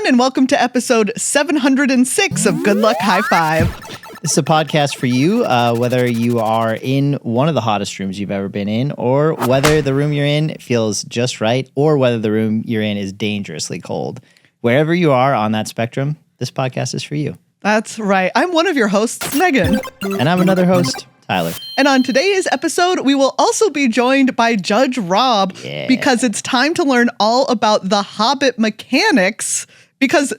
everyone, and welcome to episode 706 of Good Luck High Five. This is a podcast for you, whether you are in one of the hottest rooms you've ever been in, or whether the room you're in feels just right, or whether the room you're in is dangerously cold. Wherever you are on that spectrum, this podcast is for you. That's right. I'm one of your hosts, Megan. And I'm another host, Tyler. And on today's episode, we will also be joined by Judge Rob because it's time to learn all about the Hobbit mechanics because,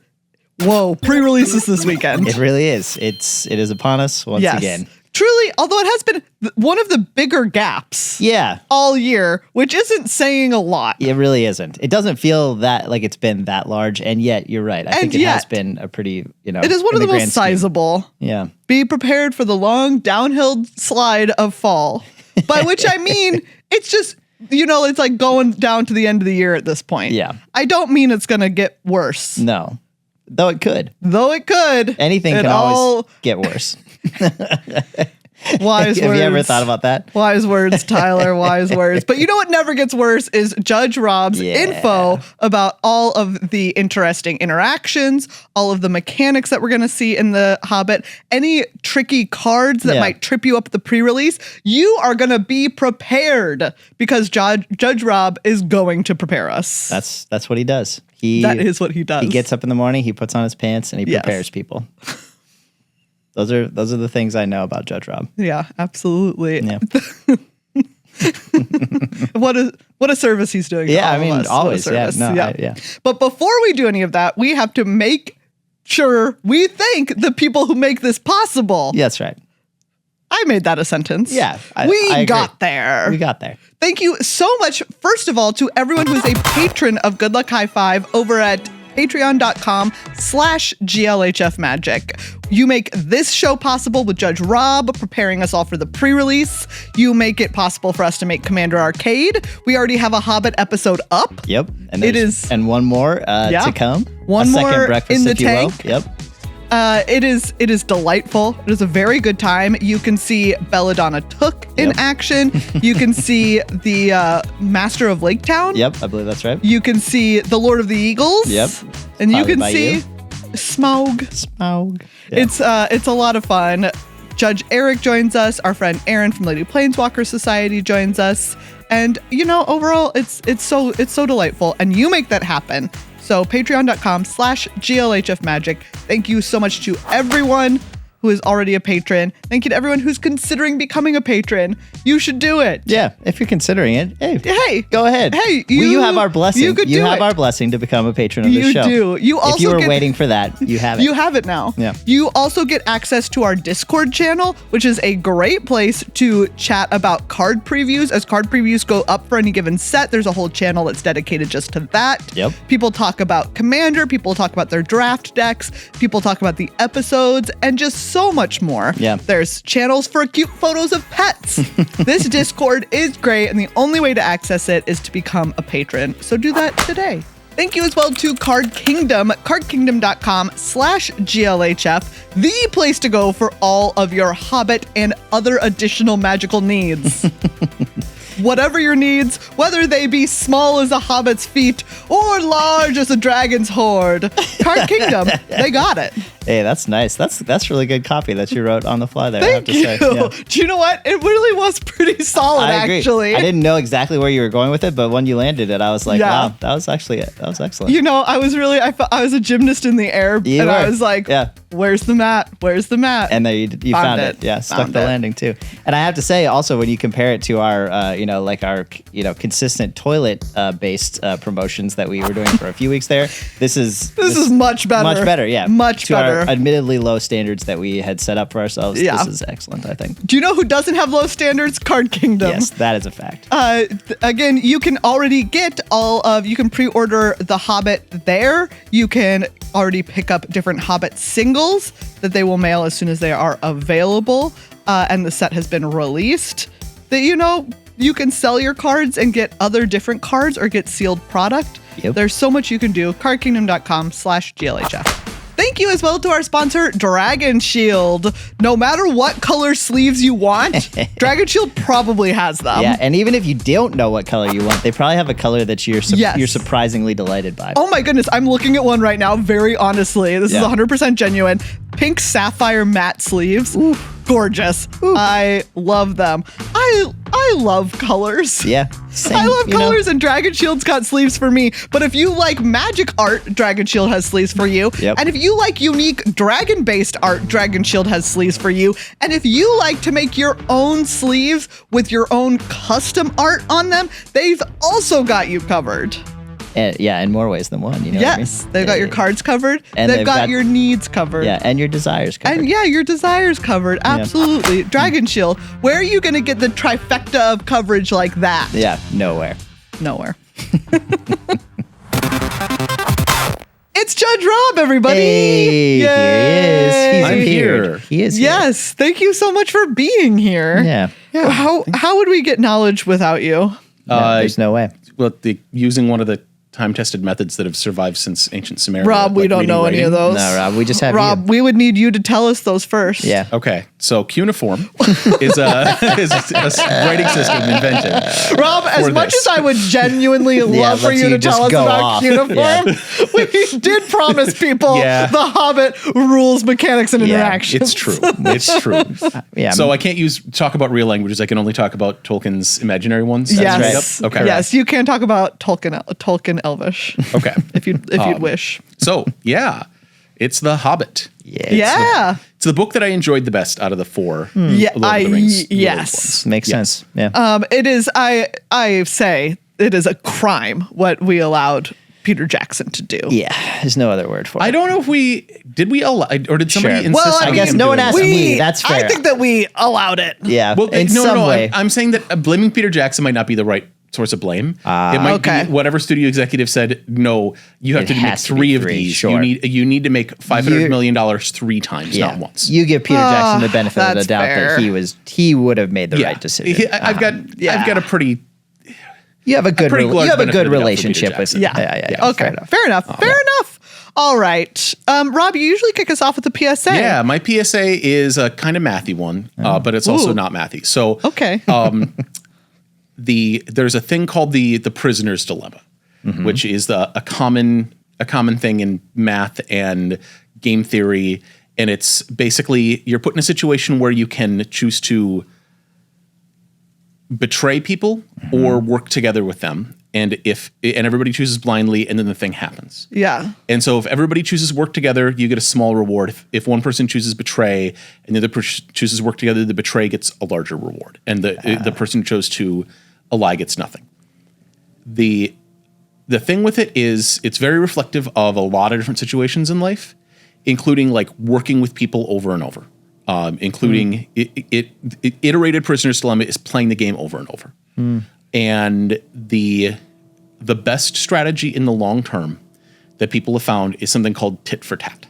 whoa, pre-releases this weekend. It really is. It is upon us once again. Truly, although it has been one of the bigger gaps all year, which isn't saying a lot. It really isn't. It doesn't feel that like it's been that large, and yet you're right. I think it has been a pretty, it is one of the most sizable. Yeah. Be prepared for the long downhill slide of fall, by which I mean, it's just, it's like going down to the end of the year at this point. Yeah. I don't mean it's going to get worse. No. Though it could. Anything can always get worse. Wise words. Have you ever thought about that? Wise words, Tyler, wise words. But you know what never gets worse is Judge Rob's info about all of the interesting interactions, all of the mechanics that we're going to see in the Hobbit, any tricky cards that might trip you up at the pre-release. You are going to be prepared because Judge Rob is going to prepare us. That's what he does. That is what he does. He gets up in the morning, he puts on his pants, and he prepares people. Those are the things I know about Judge Rob. Yeah, absolutely. Yeah. What a service he's doing. Yeah, I mean, always. Yeah. But before we do any of that, we have to make sure we thank the people who make this possible. Yeah, that's right. I made that a sentence. Yeah. We got there. We got there. Thank you so much, first of all, to everyone who's a patron of Good Luck High Five over at patreon.com/GLHF Magic. You make this show possible with Judge Rob preparing us all for the pre-release. You make it possible for us to make Commander Arcade. We already have a Hobbit episode up. Yep. And one more to come. One more second breakfast, in the if you tank. will. Yep. It is delightful. It is a very good time. You can see Belladonna Took in action. You can see the Master of Lake Town. Yep, I believe that's right. You can see the Lord of the Eagles. Yep. And you can see Smaug. Yeah. It's a lot of fun. Judge Eric joins us. Our friend Aaron from Lady Planeswalker Society joins us. And overall, it's so delightful. And you make that happen. So patreon.com/GLHF Magic. Thank you so much to everyone who is already a patron. Thank you to everyone who's considering becoming a patron. You should do it. Yeah, if you're considering it, hey, go ahead. Hey, you have our blessing. You have our blessing to become a patron of the show. You do. You also if you were waiting for that, you have it. You have it now. Yeah. You also get access to our Discord channel, which is a great place to chat about card previews. As card previews go up for any given set, there's a whole channel that's dedicated just to that. Yep. People talk about Commander, people talk about their draft decks, people talk about the episodes, and just so much more. Yeah. There's channels for cute photos of pets. This Discord is great, and the only way to access it is to become a patron. So do that today. Thank you as well to Card Kingdom, cardkingdom.com/GLHF, the place to go for all of your Hobbit and other additional magical needs. Whatever your needs, whether they be small as a hobbit's feet or large as a dragon's hoard, Card Kingdom, they got it. Hey, that's nice. That's really good copy that you wrote on the fly there. Thank you. I have to say. Yeah. Do you know what? It really was pretty solid, I agree. actually. I didn't know exactly where you were going with it, but when you landed it, I was like, wow, that was excellent. I was really, I was a gymnast in the air, I was like, where's the mat? Where's the mat? And there you found it. Yeah, stuck the landing too. And I have to say also, when you compare it to our, our consistent toilet based promotions that we were doing for a few weeks there, this is much better. Much better, yeah. Much better. Our admittedly low standards that we had set up for ourselves. Yeah. This is excellent, I think. Do you know who doesn't have low standards? Card Kingdom. Yes, that is a fact. Again, you can already get you can pre-order the Hobbit there. You can already pick up different Hobbit singles that they will mail as soon as they are available. And the set has been released. That you can sell your cards and get other different cards or get sealed product. Yep. There's so much you can do. Cardkingdom.com/GLHF. Thank thank you as well to our sponsor, Dragon Shield. No matter what color sleeves you want, Dragon Shield probably has them. Yeah, and even if you don't know what color you want, they probably have a color that you're surprisingly delighted by. Oh my goodness, I'm looking at one right now, very honestly. This is 100% genuine. Pink sapphire matte sleeves. Ooh. Gorgeous. Ooh. I love them. I love colors. Yeah. Same, I love colors, and Dragon Shield's got sleeves for me. But if you like magic art, Dragon Shield has sleeves for you. Yep. And if you like unique dragon-based art, Dragon Shield has sleeves for you. And if you like to make your own sleeves with your own custom art on them, they've also got you covered. In more ways than one. You know yes, what I mean? They've got your cards covered. And they've got your needs covered. Yeah, and your desires covered. And your desires covered. Absolutely. Yeah. Dragon Shield. Where are you going to get the trifecta of coverage like that? Yeah, nowhere. It's Judge Rob, everybody. Hey, here he is. He's here. He is here. Yes, thank you so much for being here. Yeah. How would we get knowledge without you? There's no way. Well, using one of the time-tested methods that have survived since ancient Sumeria. Rob, we don't know any of those. No, Rob, we just have Rob, we would need you to tell us those first. Yeah. Okay, so cuneiform is a writing system invented. Rob, as much as I would genuinely love for you to tell us about cuneiform, we did promise people the Hobbit rules, mechanics, and interactions. It's true. It's true. So I can't talk about real languages. I can only talk about Tolkien's imaginary ones. Yes. Right? Okay. Yes, you can talk about Tolkien Elvish. Okay. if you'd wish. So it's the Hobbit. It's the book that I enjoyed the best out of the four. Lord of the Rings yes. Makes sense. Yeah. It is. I say it is a crime what we allowed Peter Jackson to do. Yeah. There's no other word for it. I don't know if we allow, or did somebody insist? Well, on I guess no one asked me. That's fair. I think that we allowed it. Yeah. Well, in some way. I'm saying that blaming Peter Jackson might not be the right source of blame. It might be whatever studio executive said, no, you have to make three of these. Sure. You need to make $500 million 3 times, not once. You give Peter Jackson the benefit of the doubt fair. that he would have made the right decision. I've got a pretty. You have a good relationship with him. Yeah. Okay. Fair enough. All right. Rob, you usually kick us off with the PSA. Yeah, my PSA is a kind of mathy one, but it's also not mathy. So there's a thing called the prisoner's dilemma, which is a common thing in math and game theory, and it's basically you're put in a situation where you can choose to betray people or work together with them, and everybody chooses blindly, and then the thing happens. Yeah. And so if everybody chooses work together, you get a small reward. If one person chooses betray and the other person chooses work together, the betray gets a larger reward, and the person who chose to ally gets nothing. The thing with it is it's very reflective of a lot of different situations in life, including like working with people over and over, including iterated prisoner's dilemma is playing the game over and over. And the best strategy in the long term that people have found is something called tit for tat.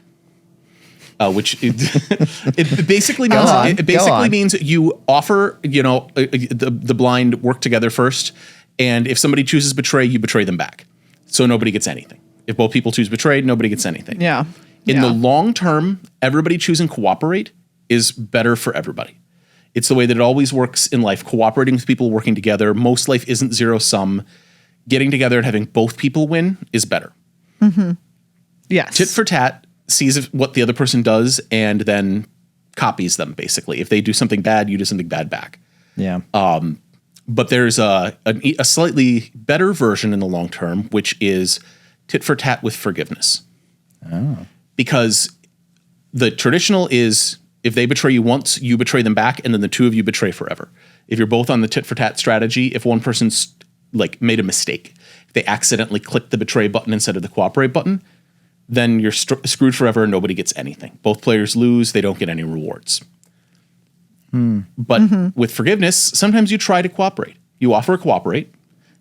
Which it basically means means you offer the blind work together first, and if somebody chooses betray, you betray them back, so nobody gets anything. If both people choose betray, nobody gets anything. Yeah. In the long term, everybody choosing cooperate is better for everybody. It's the way that it always works in life. Cooperating with people, working together. Most life isn't zero sum. Getting together and having both people win is better. Yes. Tit for tat sees what the other person does and then copies them, basically. If they do something bad, you do something bad back. Yeah. But there's a slightly better version in the long term, which is tit for tat with forgiveness. Oh. Because the traditional is if they betray you once, you betray them back, and then the two of you betray forever. If you're both on the tit for tat strategy, if one person's like made a mistake, if they accidentally click the betray button instead of the cooperate button, then you're screwed forever and nobody gets anything. Both players lose, they don't get any rewards. But with forgiveness, sometimes you try to cooperate. You offer to cooperate.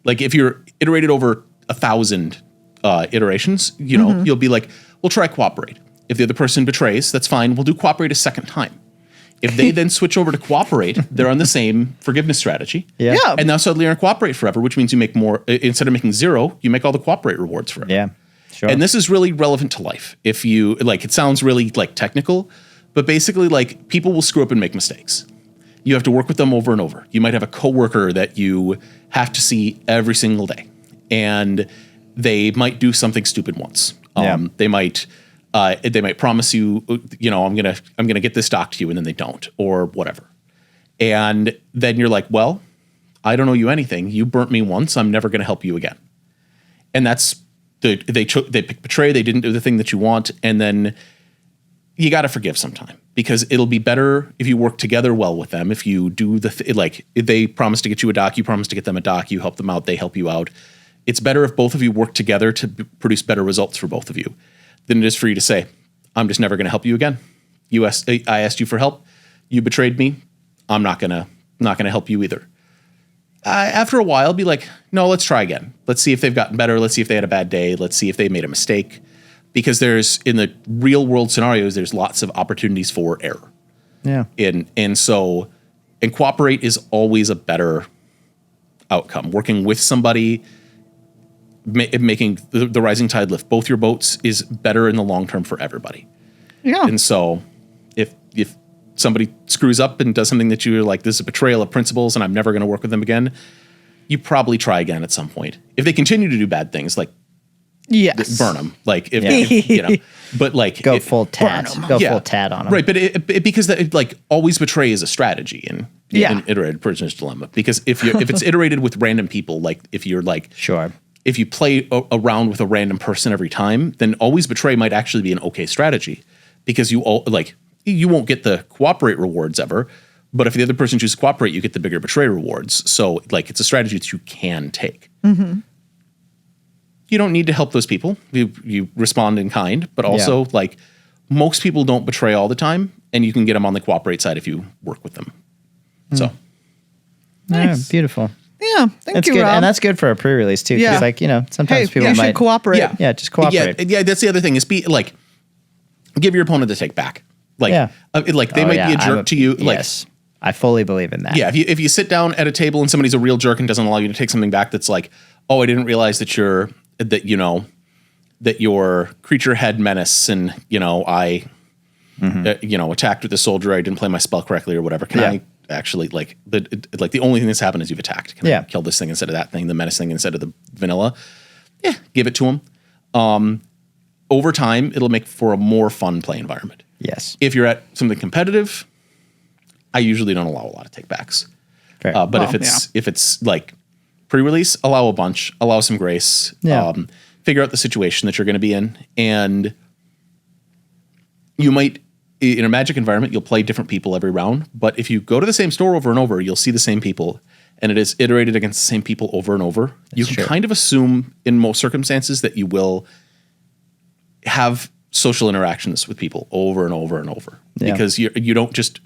Like if you're iterated over 1,000 iterations, you'll be like, we'll try cooperate. If the other person betrays, that's fine. We'll do cooperate a second time. If they then switch over to cooperate, they're on the same forgiveness strategy. Yeah. And now suddenly you're on cooperate forever, which means you make more. Instead of making 0, you make all the cooperate rewards forever. Yeah. Sure. And this is really relevant to life. If you like, it sounds really like technical, but basically like people will screw up and make mistakes. You have to work with them over and over. You might have a coworker that you have to see every single day, and they might do something stupid once. They might promise you, I'm gonna get this doc to you, and then they don't, or whatever. And then you're like, well, I don't owe you anything. You burnt me once. I'm never gonna help you again. And that's they picked betray. They didn't do the thing that you want, and then you got to forgive sometime, because it'll be better if you work together well with them. If you do like if they promise to get you a doc, you promise to get them a doc, you help them out, they help you out. It's better if both of you work together to produce better results for both of you than it is for you to say, I'm just never going to help you again. I asked you for help. You betrayed me. I'm not going to help you either. After a while, be like, no, let's try again. Let's see if they've gotten better. Let's see if they had a bad day. Let's see if they made a mistake. Because there's, in the real world scenarios, there's lots of opportunities for error. Yeah. And cooperate is always a better outcome. Working with somebody, making the rising tide lift both your boats is better in the long term for everybody. Yeah. And so if somebody screws up and does something that you're like, this is a betrayal of principles and I'm never going to work with them again, you probably try again at some point. If they continue to do bad things, like, yes, burn them. Like if but like Go full tat. Go full tat on them. Right, but because like always betray is a strategy in iterated prisoner's dilemma. Because if it's iterated with random people, like if you're like Sure. if you play around with a random person every time, then always betray might actually be an okay strategy, because you won't get the cooperate rewards ever. But if the other person chooses to cooperate, you get the bigger betray rewards. So like it's a strategy that you can take. Mm-hmm. You don't need to help those people. You respond in kind, but also like most people don't betray all the time, and you can get them on the cooperate side if you work with them. So Nice. Yeah, beautiful. Yeah, thank you, good. Rob. And that's good for a pre-release too. Yeah. Because like, sometimes people you might should cooperate. Yeah. just cooperate. Yeah, that's the other thing is be like, give your opponent a take back. Like, they might be a jerk to you. Like, yes, I fully believe in that. Yeah, if you sit down at a table and somebody's a real jerk and doesn't allow you to take something back, that's like, oh, I didn't realize that that your creature had menace, and I attacked with the soldier. I didn't play my spell correctly or whatever. Can I actually the only thing that's happened is you've attacked? Can I kill this thing instead of that thing, the menace thing instead of the vanilla? Yeah, give it to him. Over time, it'll make for a more fun play environment. Yes. If you're at something competitive, I usually don't allow a lot of takebacks. But if it's like pre-release, allow a bunch, allow some grace. Yeah. Figure out the situation that you're going to be in, and you might, in a Magic environment, you'll play different people every round. But if you go to the same store over and over, you'll see the same people, and it is iterated against the same people over and over. You can kind of assume in most circumstances that you will have social interactions with people over and over and over, because you don't just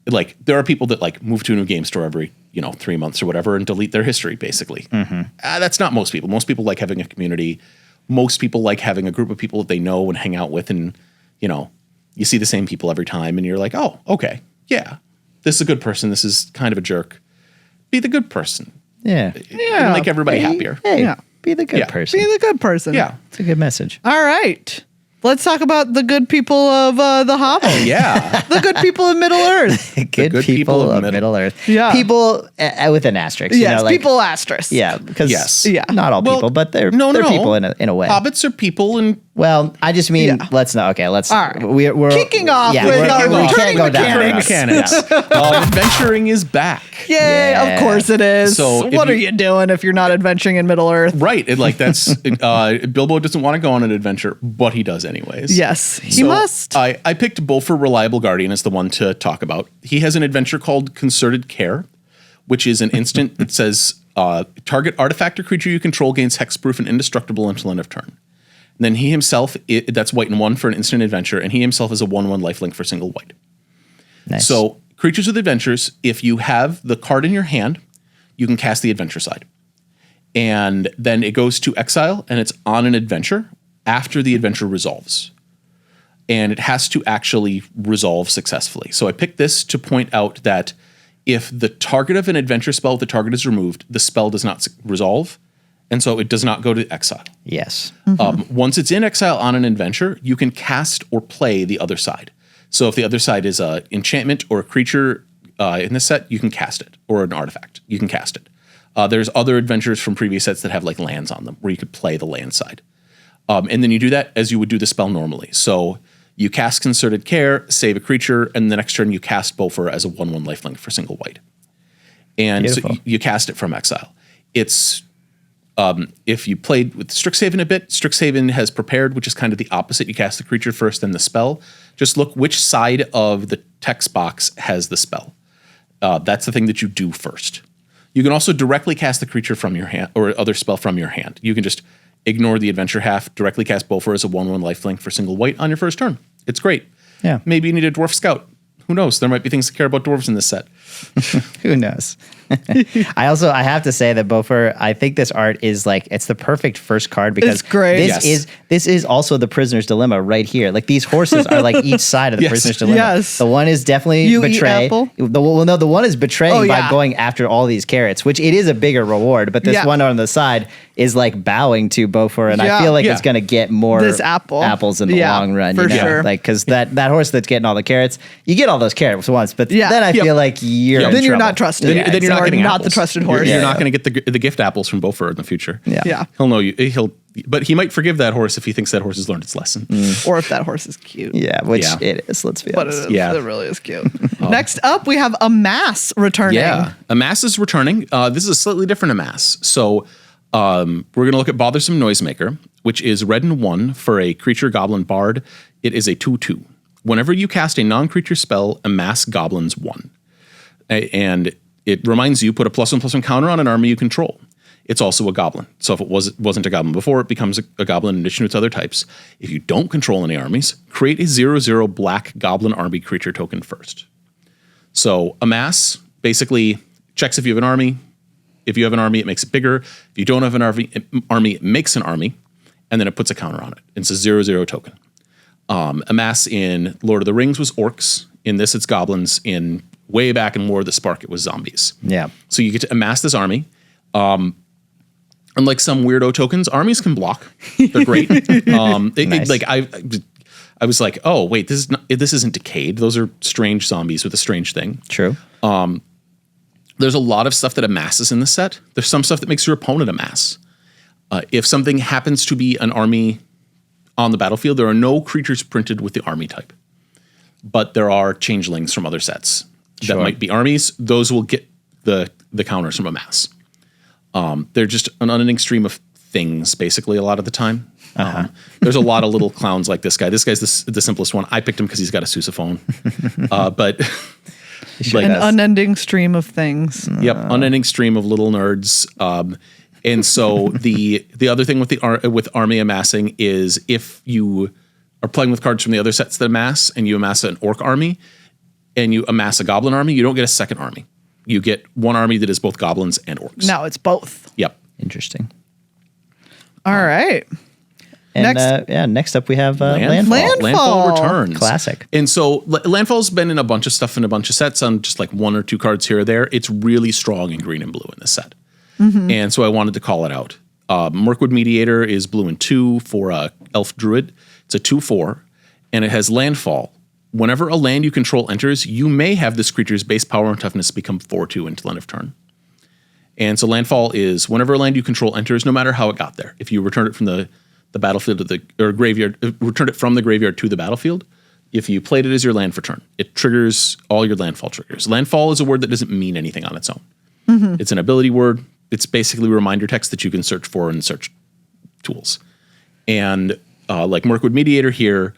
like, there are people that like move to a new game store every 3 months or whatever and delete their history basically. Mm-hmm. That's not most people. Most people like having a community. Most people like having a group of people that they know and hang out with, and you see the same people every time and you're like, oh, okay, yeah, this is a good person, this is kind of a jerk. Be the good person. It'll make everybody happier. Be the good person. Be the good person. Yeah. It's a good message. All right. Let's talk about the good people of the Hobbit. Yeah. The good people of Middle Earth. good people of Middle Earth. Yeah. People with an asterisk. Yes, people asterisk. Yeah, because not all people, but they're people in a way. Hobbits are people, and well, I just mean let's not. Okay, let's. All right. We're kicking off with our returning mechanics. Adventuring is back. Yay! Of course it is. So what are you doing if you're not adventuring in Middle Earth? Right. That's Bilbo doesn't want to go on an adventure, but he does anyways. Yes, he must. I picked Bolfer Reliable Guardian as the one to talk about. He has an adventure called Concerted Care, which is an instant that says target artifact or creature you control gains hexproof and indestructible until end of turn. And then he himself, that's white and 1 for an instant adventure, and he himself is a 1/1 lifelink for single white. Nice. So creatures with adventures, if you have the card in your hand, you can cast the adventure side. And then it goes to exile, and it's on an adventure after the adventure resolves. And it has to actually resolve successfully. So I picked this to point out that if the target of an adventure spell, the target is removed, the spell does not resolve, and so it does not go to exile. Yes. Once it's in exile on an adventure, you can cast or play the other side. So if the other side is an enchantment or a creature in this set, you can cast it, or an artifact, you can cast it. There's other adventures from previous sets that have like lands on them, where you could play the land side. And then you do that as you would do the spell normally. So you cast Concerted Care, save a creature, and the next turn you cast Bofer as a 1/1 lifelink for single white. And Beautiful. so you cast it from exile. It's if you played with Strixhaven a bit, Strixhaven has Prepared, which is kind of the opposite. You cast the creature first, then the spell. Just look which side of the text box has the spell. That's the thing that you do first. You can also directly cast the creature from your hand or other spell from your hand. You can just ignore the adventure half, directly cast Bofer as a 1/1 lifelink for single white on your first turn. It's great. Yeah. Maybe you need a Dwarf Scout. Who knows? There might be things to care about dwarves in this set. Who knows? I have to say that Bofer, I think this art is like, it's the perfect first card because It's great. This is also the Prisoner's Dilemma right here. Like these horses are like each side of the Yes. Prisoner's Dilemma. Yes. The one is definitely You eat betray. apple? The one is betraying Oh, by yeah. going after all these carrots, which it is a bigger reward. But this Yeah. one on the side is like bowing to Bofer, and I Yeah. feel like Yeah. it's going to get more This apple. apples in the Yeah, long run. for sure. Like because that horse that's getting all the carrots, you get all those carrots once, but Yeah. then I Yep. feel like you're in Then you're trouble. not trusted. Then you're not Or getting not apples. the trusted You're- horse. You're Yeah. not going to get the gift apples from Bofer in the future. Yeah. Yeah. He'll know you. But he might forgive that horse if he thinks that horse has learned its lesson. Or if that horse is cute. Yeah, which Yeah. it is. Let's be But it honest. is. Yeah. It really is cute. Next up, we have Amass returning. Yeah, Amass is returning. This is a slightly different Amass. So we're going to look at Bothersome Noisemaker, which is red and 1 for a creature goblin bard. It is a 2/2. Whenever you cast a non-creature spell, Amass goblins 1. And it reminds you, put a +1/+1 counter on an army you control. It's also a goblin. So if it wasn't a goblin before, it becomes a goblin in addition to its other types. If you don't control any armies, create a 0/0 black goblin army creature token first. So Amass basically checks if you have an army. If you have an army, it makes it bigger. If you don't have an army, it makes an army, and then it puts a counter on it. It's a 0/0 token. Amass in Lord of the Rings was orcs. In this, it's goblins. In way back in War of the Spark, it was zombies. Yeah. So you get to amass this army. Unlike some weirdo tokens, armies can block. They're great. Nice. I was like, oh wait, this isn't Decayed. Those are strange zombies with a strange thing. True. There's a lot of stuff that amasses in this set. There's some stuff that makes your opponent amass. If something happens to be an army on the battlefield, there are no creatures printed with the army type, but there are changelings from other sets that might be armies. Those will get the counters from amass. They're just an unending stream of things, basically, a lot of the time. There's a lot of little clowns like this guy. This guy's the simplest one. I picked him because he's got a sousaphone. But like, An unending stream of things. yep, unending stream of little nerds. And so the other thing with army amassing is if you are playing with cards from the other sets that amass, and you amass an orc army, and you amass a goblin army, you don't get a second army. You get one army that is both goblins and orcs. Now it's both. Yep. Interesting. All right. And Next- next up we have Landfall. Landfall. returns. Classic. And so Landfall's been in a bunch of stuff in a bunch of sets on just like 1 or 2 cards here or there. It's really strong in green and blue in this set. And so I wanted to call it out. Mirkwood Mediator is blue and 2 for Elf Druid. It's a 2/4, and it has Landfall. Whenever a land you control enters, you may have this creature's base power and toughness become 4/2 until end of turn. And so Landfall is whenever a land you control enters, no matter how it got there. If you return it from the battlefield to the graveyard, returned it from the graveyard to the battlefield, if you played it as your land for turn, it triggers all your Landfall triggers. Landfall is a word that doesn't mean anything on its own. It's an ability word. It's basically reminder text that you can search for in search tools. And like Mirkwood Mediator here,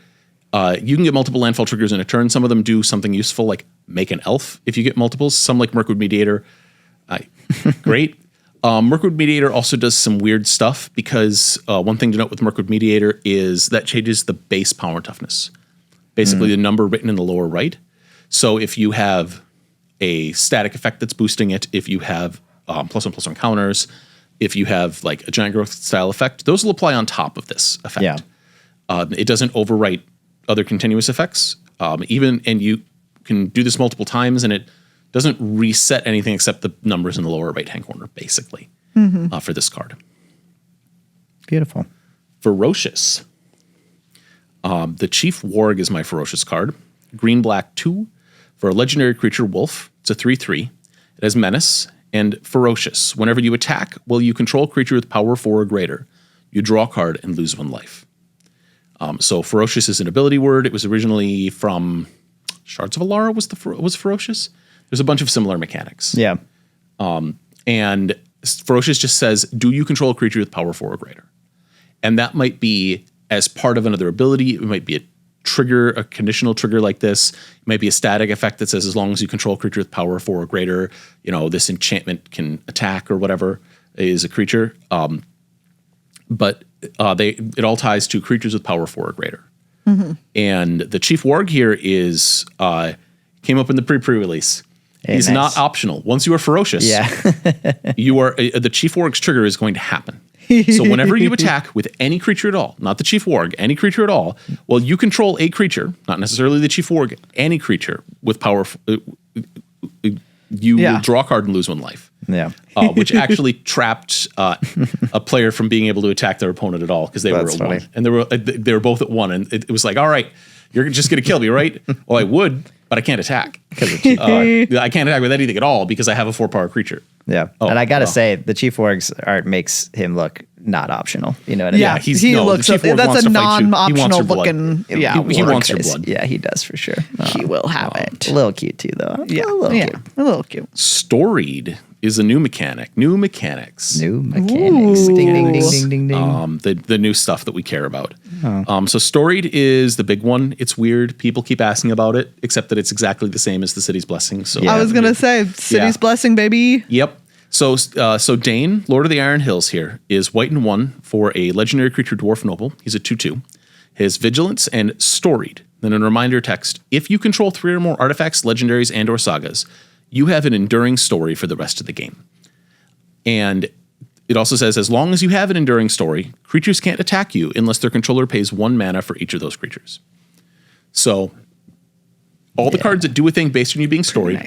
you can get multiple Landfall triggers in a turn. Some of them do something useful, like make an elf if you get multiples. Some, like Mirkwood Mediator, great. Mirkwood Mediator also does some weird stuff because one thing to note with Mirkwood Mediator is that changes the base power and toughness. Basically, the number written in the lower right. So if you have a static effect that's boosting it, if you have +1/+1 counters, if you have like a giant growth style effect, those will apply on top of this effect. Yeah. It doesn't overwrite other continuous effects. And you can do this multiple times, and it doesn't reset anything except the numbers in the lower right-hand corner, basically, for this card. Beautiful. Ferocious. The Chief Warg is my Ferocious card. Green, black, 2. For a legendary creature, Wolf. It's a 3/3. It has Menace and Ferocious. Whenever you attack, you control a creature with power 4 or greater. You draw a card and lose 1 life. So Ferocious is an ability word. It was originally from Shards of Alara was Ferocious. There's a bunch of similar mechanics. Yeah. And Ferocious just says, do you control a creature with power 4 or greater? And that might be as part of another ability. It might be a trigger, a conditional trigger like this. It might be a static effect that says, as long as you control a creature with power 4 or greater, this enchantment can attack or whatever is a creature. But it all ties to creatures with power 4 or greater. Mm-hmm. And the Chief Warg here came up in the pre-release. Hey, He's nice. not optional. Once you are ferocious, you are the Chief Warg's trigger is going to happen. So whenever you attack with any creature at all, not the Chief Warg, any creature at all, you control a creature, not necessarily the Chief Warg, any creature with power, you will draw a card and lose 1 life. Yeah. Which actually trapped a player from being able to attack their opponent at all because they were at 1. And they were both at 1. And it was like, all right, you're just going to kill me, right? Well, I would, but I can't attack. I can't attack with anything at all because I have a 4-power creature. Yeah. And I got to say, the Chief Warg's art makes him look not optional. You know what I mean? Yeah, he looks. the Chief Warg That's wants a to fight you. He wants non-optional your blood. looking. Yeah, He wants your is- blood. Yeah, he does for sure. he will have it. A little cute too, though. Yeah, a little cute. a little cute. Storied is a new mechanic. New mechanics. New mechanics. Ding, ding, ding, ding, ding, ding. The new stuff that we care about. So Storied is the big one. It's weird. People keep asking about it, except that it's exactly the same as the City's Blessing. So I was gonna say, City's Blessing, baby. Yep. So Dane, Lord of the Iron Hills here, is white and 1 for a legendary creature dwarf noble. He's a 2/2. His vigilance and storied. Then a reminder text: if you control 3 or more artifacts, legendaries, and or sagas, you have an enduring story for the rest of the game. And it also says, as long as you have an enduring story, creatures can't attack you unless their controller pays 1 mana for each of those creatures. So all the cards that do a thing based on you being storied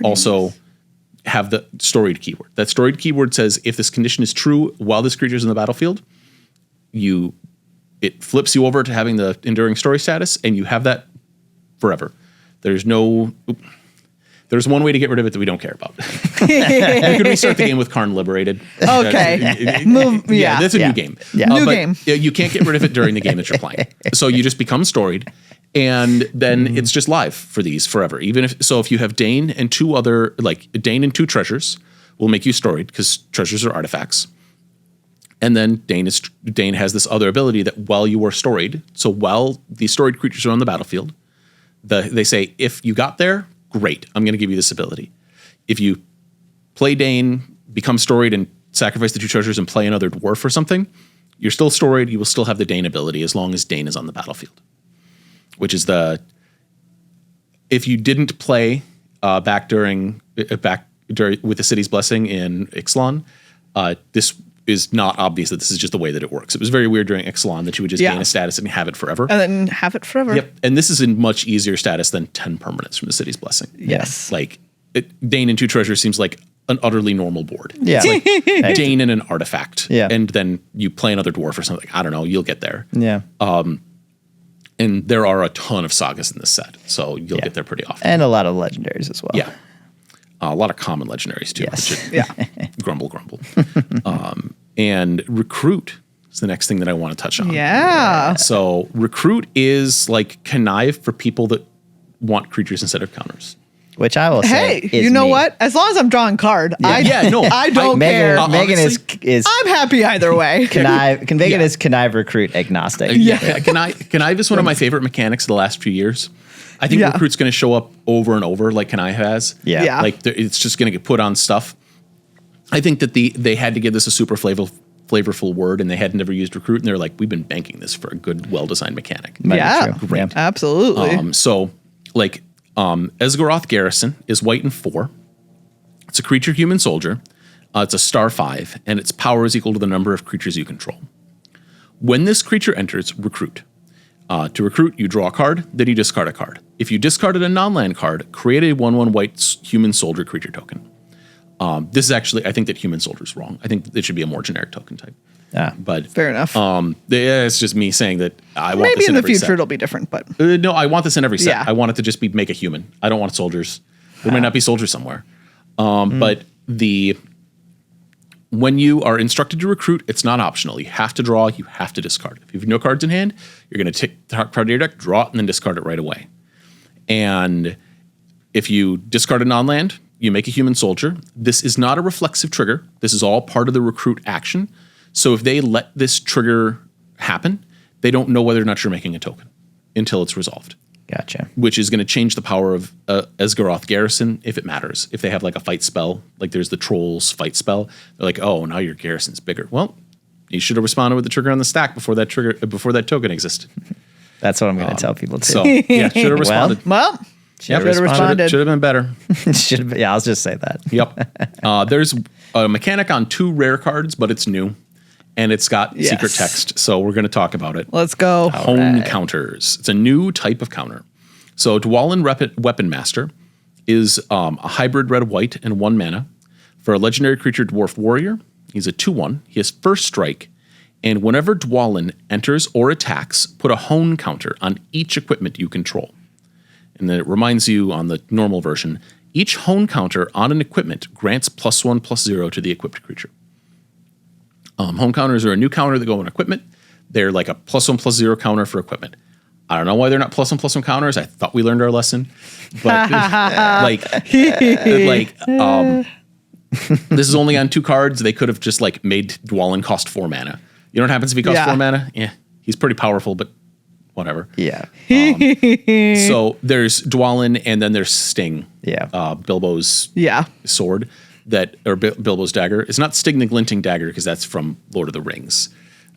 also have the storied keyword. That storied keyword says if this condition is true while this creature is in the battlefield, it flips you over to having the enduring story status, and you have that forever. There's one way to get rid of it that we don't care about. You could restart the game with Karn Liberated. Okay. That's a new game. Yeah. New game. You can't get rid of it during the game that you're playing. So you just become storied, and then it's just live for these forever. If you have Dane and 2 other, like Dane and 2 treasures will make you storied because treasures are artifacts. And then Dane has this other ability that while you are storied, so while the storied creatures are on the battlefield, they say, if you got there, great, I'm going to give you this ability. If you play Dane, become storied, and sacrifice the 2 treasures and play another dwarf or something, you're still storied. You will still have the Dane ability as long as Dane is on the battlefield. Which is if you didn't play back during with the City's Blessing in Ixalan, this is not obvious that this is just the way that it works. It was very weird during Ixalan that you would just gain a status and have it forever. And then have it forever. Yep. And this is a much easier status than 10 permanents from the City's Blessing. Yes. Like Dane and 2 treasures seems like an utterly normal board. Yeah. It's like Dane and an artifact. Yeah. And then you play another dwarf or something. I don't know. You'll get there. Yeah. And there are a ton of sagas in this set, so you'll get there pretty often. And a lot of legendaries as well. Yeah. A lot of common legendaries, too. Yes. Grumble. And Recruit is the next thing that I want to touch on. Yeah. So Recruit is like Connive for people that want creatures instead of counters. Which I will say is you know me. what? As long as I'm drawing card, I don't care. Megan Honestly, is I'm happy either way. Megan is connive recruit agnostic. Connive is one of my favorite mechanics of the last few years. I think Recruit's going to show up over and over like Connive has. Yeah. Like it's just going to get put on stuff. I think that they had to give this a super flavorful word, and they had never used Recruit, and they're like, we've been banking this for a good, well-designed mechanic. Great. Absolutely. So Esgaroth Garrison is white and 4. It's a creature human soldier. It's a star 5, and its power is equal to the number of creatures you control. When this creature enters, recruit. To recruit, you draw a card, then you discard a card. If you discarded a non-land card, create a 1/1 white human soldier creature token. This is actually, I think that human soldier is wrong. I think it should be a more generic token type. But Fair enough. it's just me saying that I want Maybe this in the every future set. it'll be different, but No, I want this in every set. Yeah. I want it to just be make a human. I don't want soldiers. There might not be soldiers somewhere. But when you are instructed to recruit, it's not optional. You have to draw. You have to discard. If you have no cards in hand, you're going to take the card to your deck, draw it, and then discard it right away. And if you discard a non-land, you make a human soldier. This is not a reflexive trigger. This is all part of the recruit action. So if they let this trigger happen, they don't know whether or not you're making a token until it's resolved. Gotcha. Which is going to change the power of Esgaroth Garrison if it matters. If they have like a fight spell, like there's the Trolls fight spell, they're like, oh, now your garrison's bigger. Well, you should have responded with the trigger on the stack before that token existed. That's what I'm going to tell people too. So yeah, should have responded. well, Should've have responded. Should have been better. I'll just say that. Yep. There's a mechanic on 2 rare cards, but it's new. And it's got Yes. secret text, so we're going to talk about it. Let's go. Hone counters. It's a new type of counter. So Dwalin Weapon Master is a hybrid red-white and 1 mana. For a legendary creature dwarf warrior, he's a 2/1. He has first strike, and whenever Dwalin enters or attacks, put a hone counter on each equipment you control. And then it reminds you on the normal version, each hone counter on an equipment grants +1/+0 to the equipped creature. Home counters are a new counter that go on equipment. They're like a +1/+0 counter for equipment. I don't know why they're not +1/+1 counters. I thought we learned our lesson, but this is only on 2 cards. They could have just like made Dwalin cost 4 mana. You know what happens if he costs 4 mana? Yeah, he's pretty powerful, but whatever. Yeah. So there's Dwalin, and then there's Sting. Yeah. Bilbo's sword. Bilbo's dagger. It's not Sting the Glinting dagger because that's from Lord of the Rings.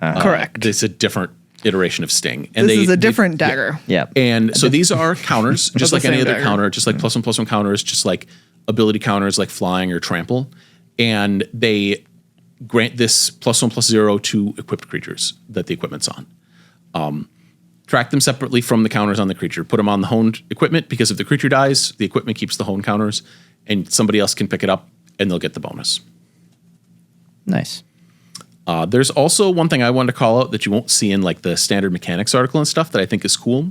Correct. It's a different iteration of Sting. And This is a different dagger. Yeah. And so these are counters, just the like any same other dagger. counter, just like +1/+1 counters, just like ability counters like flying or trample. And they grant this +1/+0 to equipped creatures that the equipment's on. Track them separately from the counters on the creature. Put them on the honed equipment because if the creature dies, the equipment keeps the honed counters, and somebody else can pick it up and they'll get the bonus. Nice. There's also one thing I wanted to call out that you won't see in like the standard mechanics article and stuff that I think is cool.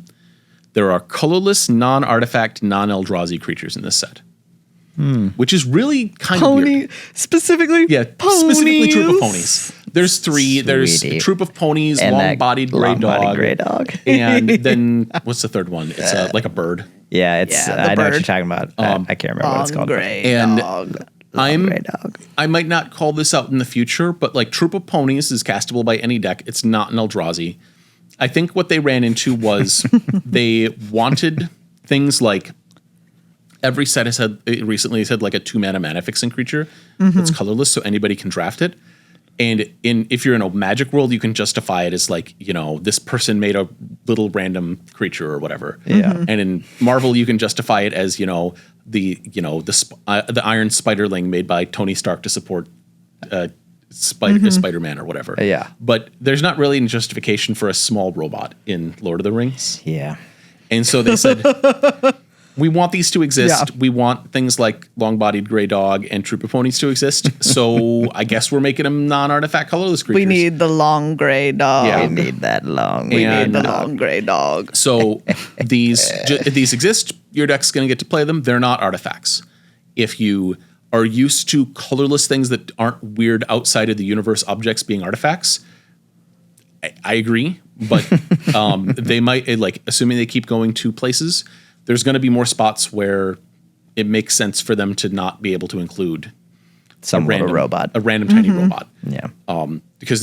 There are colorless, non-artifact, non-Eldrazi creatures in this set, which is really kind of weird. Specifically, Specifically troop of ponies. There's 3. There's Sweetie. a troop of ponies, And that long-bodied gray dog. And then what's the third one? It's like a bird. Yeah, it's. Yeah, the I know what you're bird. talking about. I can't remember what it's called. And dog. Gray dog. I might not call this out in the future, but like Troop of Ponies is castable by any deck. It's not an Eldrazi. I think what they ran into was they wanted things like every set has had recently has had like a 2-mana fixing creature that's colorless, so anybody can draft it. And if you're in a Magic world, you can justify it as like, you know, this person made a little random creature or whatever. Yeah. And in Marvel, you can justify it as, you know, the Iron Spiderling made by Tony Stark to support Spider-Man or whatever. Yeah. But there's not really any justification for a small robot in Lord of the Rings. Yeah. And so they said, we want these to exist. Yeah. We want things like long-bodied gray dog and troop of ponies to exist. So I guess we're making them non-artifact colorless creatures. We need the long gray dog. Yeah. We need that long. We need And- the long gray dog. So these exist. Your deck's going to get to play them. They're not artifacts. If you are used to colorless things that aren't weird outside of the universe objects being artifacts, I agree. But they might, like, assuming they keep going to places, there's going to be more spots where it makes sense for them to not be able to include Some random robot. a random tiny robot. Yeah. Because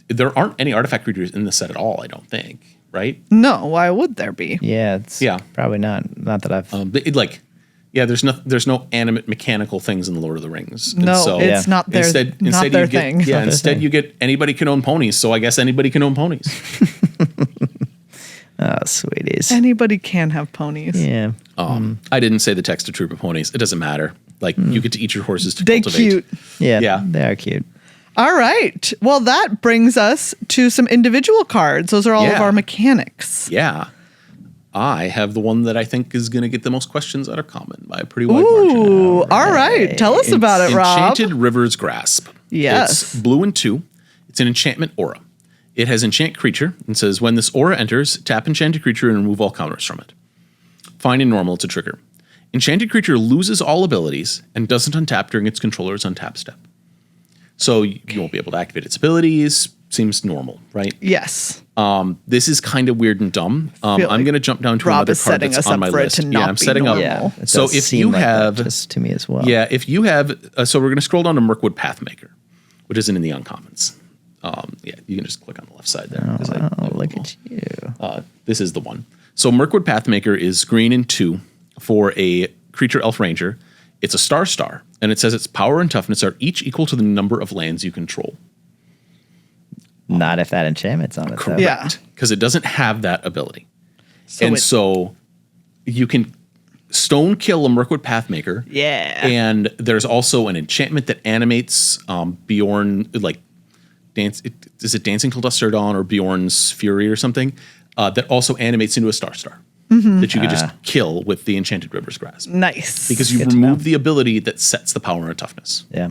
there aren't any artifact creatures in this set at all, I don't think, right? No, why would there be? Yeah. It's Yeah. probably not. Not that I've. There's no animate mechanical things in the Lord of the Rings. And No, so it's not their instead not you their get, thing. Yeah, instead you get anybody can own ponies, so I guess anybody can own ponies. Oh, sweeties. Anybody can have ponies. Yeah. I didn't say the text of Troop of Ponies. It doesn't matter. Like you get to eat your horses to They cultivate. cute. Yeah. Yeah. They are cute. All right. Well, that brings us to some individual cards. Those are all of Yeah. our mechanics. Yeah. I have the one that I think is going to get the most questions out of common by a pretty wide margin. Ooh, all right. Tell us about it, Rob. Enchanted River's Grasp. Yes. It's blue and 2. It's an enchantment aura. It has enchant creature and says when this aura enters, tap enchanted creature and remove all counters from it. Fine and normal, it's a trigger. Enchanted creature loses all abilities and doesn't untap during its controller's untap step. So you won't be able to activate its abilities. Seems normal, right? Yes. This is kind of weird and dumb. I'm like going to jump down to Rob another is card setting that's us on up my for it list. to not I'm be setting normal. up. It So does if seem you like that have, just to me as well. yeah, if you have, so we're going to scroll down to Mirkwood Pathmaker, which isn't in the uncommons. Yeah, you can just click on the left side there. 'cause Look at you. This is the one. So Mirkwood Pathmaker is green and 2 for a creature elf ranger. It's a star, and it says its power and toughness are each equal to the number of lands you control. Not if that enchantment's on it. Though. Yeah. Because it doesn't have that ability. So and so you can stone kill a Mirkwood Pathmaker. Yeah. And there's also an enchantment that animates Bjorn, like, is it Dancing Till Dusk Till Dawn or Bjorn's Fury or something? That also animates into a star that you could just kill with the Enchanted River's Grasp. Nice. Because you remove the ability that sets the power and toughness. Yeah.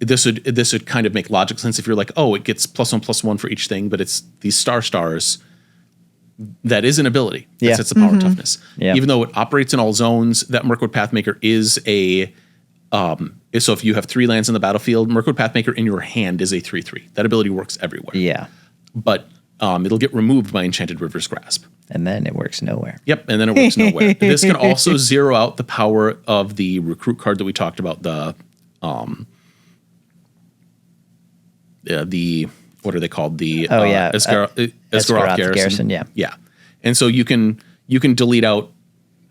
This would kind of make logical sense if you're like, oh, it gets +1/+1 for each thing, but it's these stars that is an ability that sets the power and toughness. Yeah. Even though it operates in all zones, that Mirkwood Pathmaker is a so if you have 3 lands in the battlefield, Mirkwood Pathmaker in your hand is a 3/3. That ability works everywhere. Yeah. But it'll get removed by Enchanted River's Grasp. And then it works nowhere. Yep, and then it works nowhere. This can also zero out the power of the recruit card that we talked about, the what are they called? The Esgaroth Garrison. Yeah. Yeah. And so you can delete out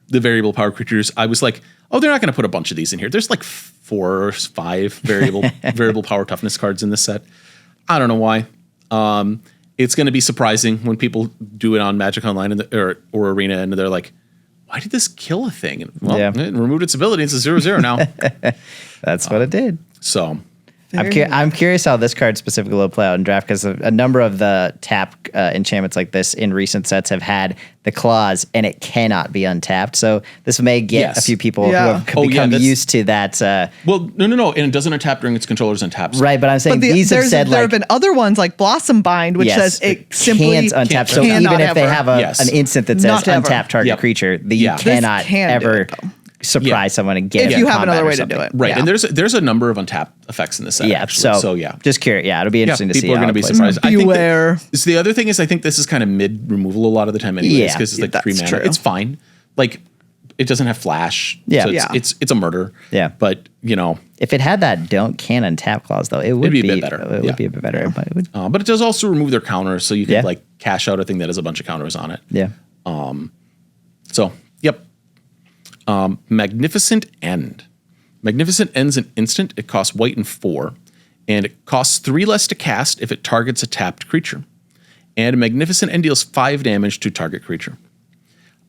the variable power creatures. I was like, oh, they're not going to put a bunch of these in here. There's like 4 or 5 variable power toughness cards in this set. I don't know why. It's going to be surprising when people do it on Magic Online or Arena, and they're like, why did this kill a thing? And, well, it removed its ability. It's a 0/0 now. That's what it did. So I'm curious how this card specifically will play out in draft, because a number of the tap enchantments like this in recent sets have had the clause, and it cannot be untapped. So this may get a few people who have become used to that. Well, no, and it doesn't untap during its controller's untap. Right, but I'm saying these have said there have been other ones like Blossom Bind, which says it simply can't untap. So cannot even if they ever. have an instant that says untap target creature, you cannot ever surprise someone and get if it you have combat another or way to something. do it. Right, and there's a number of untapped effects in this set. Actually. So just curious. Yeah, it'll be interesting to see. People are going to be surprised. Beware. So the other thing is, I think this is kind of mid removal a lot of the time, anyways, because it's like 3 mana. True. It's fine. Like, it doesn't have flash. Yeah. So it's a murder. Yeah. But if it had that can untap clause, though, it would be a bit better. It would be a bit better. But it would. But it does also remove their counters, so you can like cash out a thing that has a bunch of counters on it. Yeah. So yep. Magnificent End. Magnificent End's an instant. It costs white and 4. And it costs 3 less to cast if it targets a tapped creature. And Magnificent End deals 5 damage to target creature.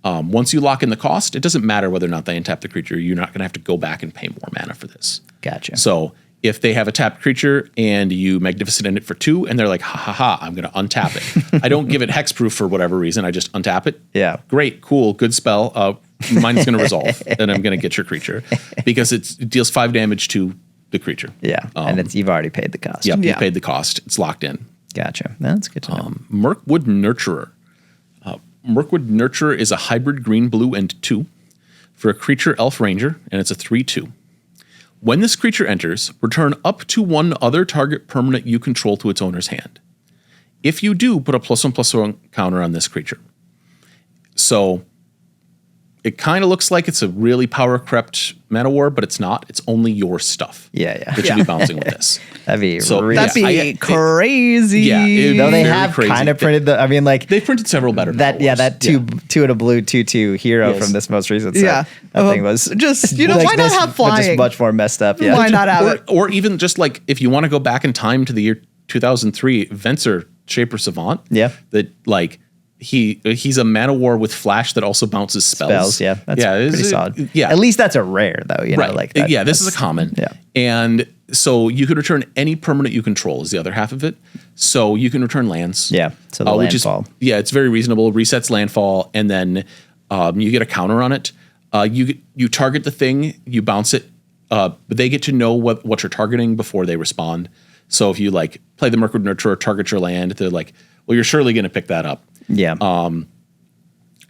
Once you lock in the cost, it doesn't matter whether or not they untap the creature. You're not going to have to go back and pay more mana for this. Gotcha. So if they have a tapped creature and you Magnificent End it for 2, and they're like, ha, I'm going to untap it. I don't give it hexproof for whatever reason. I just untap it. Yeah. Great, cool, good spell. Mine's going to resolve, and I'm going to get your creature because it deals 5 damage to the creature. Yeah, and you've already paid the cost. Yep, you paid the cost. It's locked in. Gotcha. That's good to know. Mirkwood Nurturer. Mirkwood Nurturer is a hybrid green, blue, and 2 for a creature elf ranger, and it's a 3/2. When this creature enters, return up to 1 other target permanent you control to its owner's hand. If you do, put a +1/+1 counter on this creature. So it kind of looks like it's a really power-crept mana war, but it's not. It's only your stuff. Yeah. That you'd be bouncing with this. That'd be crazy. Yeah, though they have kind of printed they've printed several better. That two and a blue 2/2 hero from this most recent set. Yeah, that thing was just why not have flying? Just much more messed up. Yeah, why not have it? Or even just like if you want to go back in time to the year 2003, Venser Shaper Savant. Yeah, that like. He's a mana war with flash that also bounces spells. Yeah, that's pretty solid. Yeah, at least that's a rare though. You know, like that, this is a common. Yeah, and so you could return any permanent you control is the other half of it. So you can return lands. Yeah, so the landfall. It's very reasonable. Resets landfall, and then you get a counter on it. You target the thing, you bounce it. But they get to know what you're targeting before they respond. So if you like play the Mirkwood Nurturer, target your land, they're like, well, you're surely going to pick that up. Yeah.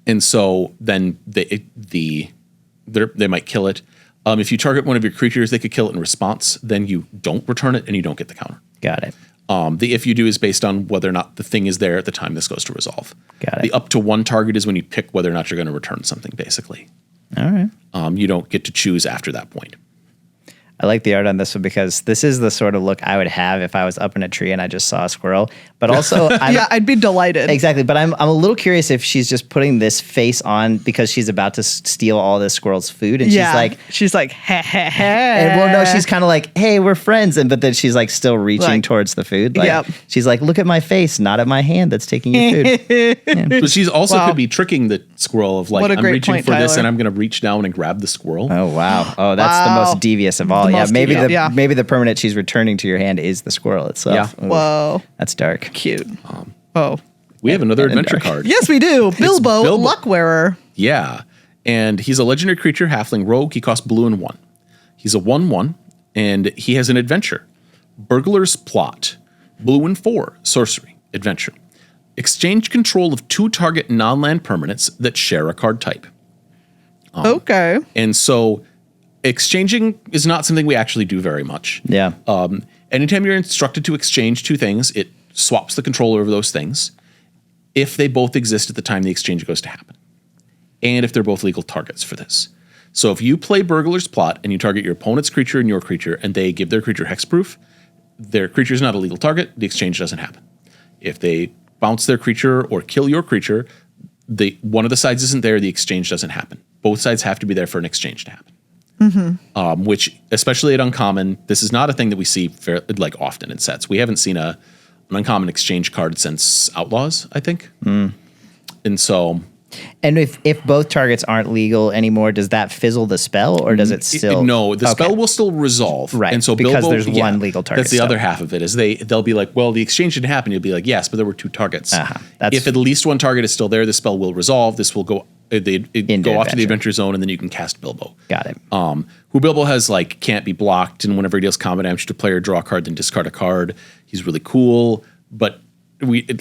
And so then they might kill it. If you target one of your creatures, they could kill it in response. Then you don't return it and you don't get the counter. Got it. The if you do is based on whether or not the thing is there at the time this goes to resolve. Got it. The up to one target is when you pick whether or not you're going to return something, basically. All right. You don't get to choose after that point. I like the art on this one because this is the sort of look I would have if I was up in a tree and I just saw a squirrel. But also, I'd be delighted. Exactly. But I'm a little curious if she's just putting this face on because she's about to steal all this squirrel's food, and she's like, ha ha ha. And well, no, she's kind of like, hey, we're friends, but then she's like still reaching towards the food. Like, she's like, look at my face, not at my hand that's taking your food. But she's also could be tricking the squirrel of like, I'm reaching for this and I'm going to reach down and grab the squirrel. Oh wow! Oh, that's the most devious of all. Yeah, maybe the permanent she's returning to your hand is the squirrel itself. Yeah. Whoa, that's dark. Cute. We have another adventure card. Yes, we do. Bilbo, Luckwearer. Yeah. And he's a legendary creature, halfling rogue. He costs blue and 1. He's a 1/1, and he has an adventure. Burglar's Plot. Blue and 4, sorcery, adventure. Exchange control of 2 target non-land permanents that share a card type. Okay. And so exchanging is not something we actually do very much. Yeah. Anytime you're instructed to exchange 2 things, it swaps the control over those things if they both exist at the time the exchange goes to happen, and if they're both legal targets for this. So if you play Burglar's Plot and you target your opponent's creature and your creature, and they give their creature hexproof, their creature is not a legal target, the exchange doesn't happen. If they bounce their creature or kill your creature, one of the sides isn't there, the exchange doesn't happen. Both sides have to be there for an exchange to happen. Mm-hmm. Which, especially at Uncommon, this is not a thing that we see like often in sets. We haven't seen an uncommon exchange card since Outlaws, I think. And so... And if both targets aren't legal anymore, does that fizzle the spell, or does it still... No, the spell will still resolve. Right, and so because Bilbo, there's one legal target. That's the other half of it, is they'll be like, well, the exchange didn't happen. You'll be like, yes, but there were 2 targets. If at least one target is still there, the spell will resolve. This will go... go off to the adventure zone, and then you can cast Bilbo. Got it. Who Bilbo has like can't be blocked, and whenever he deals combat damage to a player, draw a card, then discard a card. He's really cool, but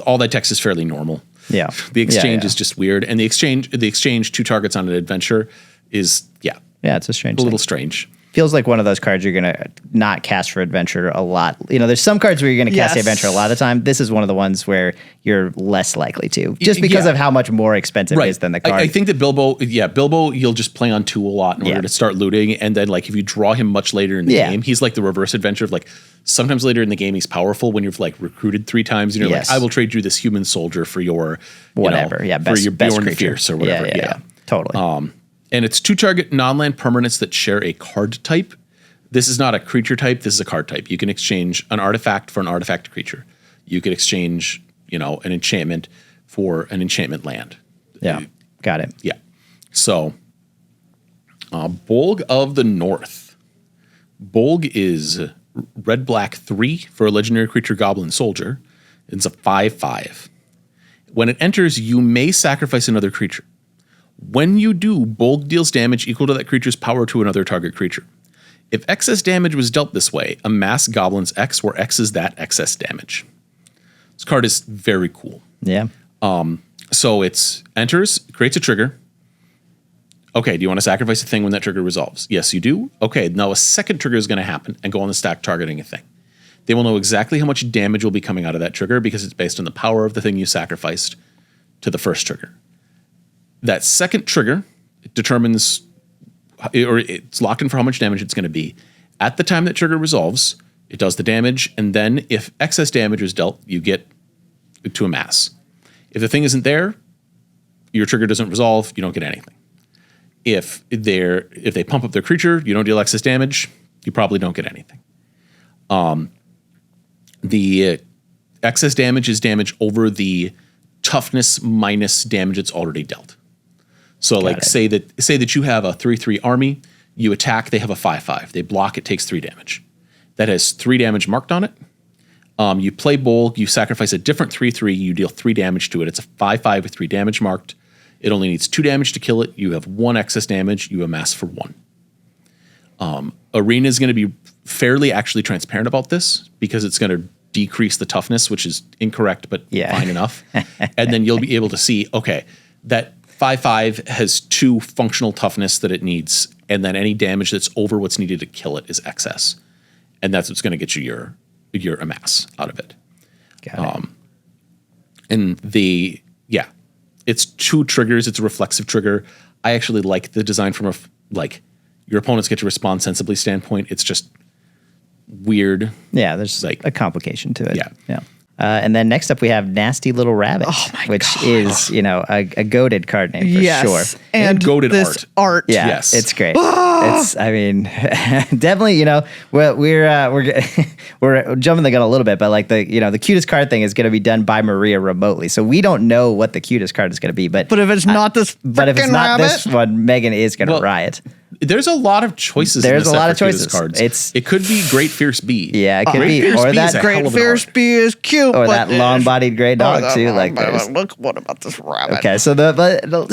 all that text is fairly normal. Yeah. The exchange is just weird, and the exchange 2 targets on an adventure is it's a little strange. Feels like one of those cards you're going to not cast for adventure a lot. You know, there's some cards where you're going to cast the adventure a lot of the time. This is one of the ones where you're less likely to, just because of how much more expensive it is than the card. I think that Bilbo, you'll just play on 2 a lot in order to start looting. And then like if you draw him much later in the game, he's like the reverse adventure of like sometimes later in the game he's powerful when you've like recruited 3 times and you're like, I will trade you this human soldier for your whatever. For your best Bjorn the Fierce or whatever. Yeah. Totally. And it's 2 target non-land permanents that share a card type. This is not a creature type. This is a card type. You can exchange an artifact for an artifact creature. You could exchange, an enchantment for an enchantment land. Yeah, got it. Yeah. So, Bolg of the North. Bolg is red-black 3 for a legendary creature goblin soldier. It's a 5/5. When it enters, you may sacrifice another creature. When you do, Bolg deals damage equal to that creature's power to another target creature. If excess damage was dealt this way, amass Goblin's X, where X is that excess damage. This card is very cool. Yeah. So it enters, creates a trigger. Okay, do you want to sacrifice a thing when that trigger resolves? Yes, you do. Okay, now a second trigger is going to happen and go on the stack targeting a thing. They will know exactly how much damage will be coming out of that trigger because it's based on the power of the thing you sacrificed to the first trigger. That second trigger determines... or it's locked in for how much damage it's going to be. At the time that trigger resolves, it does the damage, and then if excess damage is dealt, you get to amass. If the thing isn't there, your trigger doesn't resolve, you don't get anything. If they pump up their creature, you don't deal excess damage, you probably don't get anything. The excess damage is damage over the toughness minus damage it's already dealt. So say that you have a 3/3 army, you attack, they have a 5/5. They block, it takes 3 damage. That has 3 damage marked on it. You play Bolg, you sacrifice a different 3/3, you deal 3 damage to it. It's a 5/5 with 3 damage marked. It only needs 2 damage to kill it. You have 1 excess damage, you amass for 1. Arena is going to be fairly actually transparent about this because it's going to decrease the toughness, which is incorrect, but fine enough. And then you'll be able to see, okay, that 5/5 has 2 functional toughness that it needs, and then any damage that's over what's needed to kill it is excess. And that's what's going to get you your amass out of it. Got it. And it's 2 triggers. It's a reflexive trigger. I actually like the design from your opponents get to respond sensibly standpoint. It's just weird. Yeah, there's a complication to it. Yeah. And then next up we have Nasty Little Rabbit, which is, a goated card name for sure. And goated this art. Yeah, yes. it's great. It's, I mean, definitely, we're jumping the gun a little bit, but like the cutest card thing is going to be done by Maria remotely. So we don't know what the cutest card is going to be, but if it's not this this one, Megan is going to riot. There's a lot of choices. There's in a lot of cutest choices. Cards. It could be Great Fierce Bee. Yeah, it could Great be. Fierce Or Bee that is a Great hell of an Fierce art. Bee is cute. Or that long-bodied gray dog too. Like there's. Look, what about this rabbit? Okay, so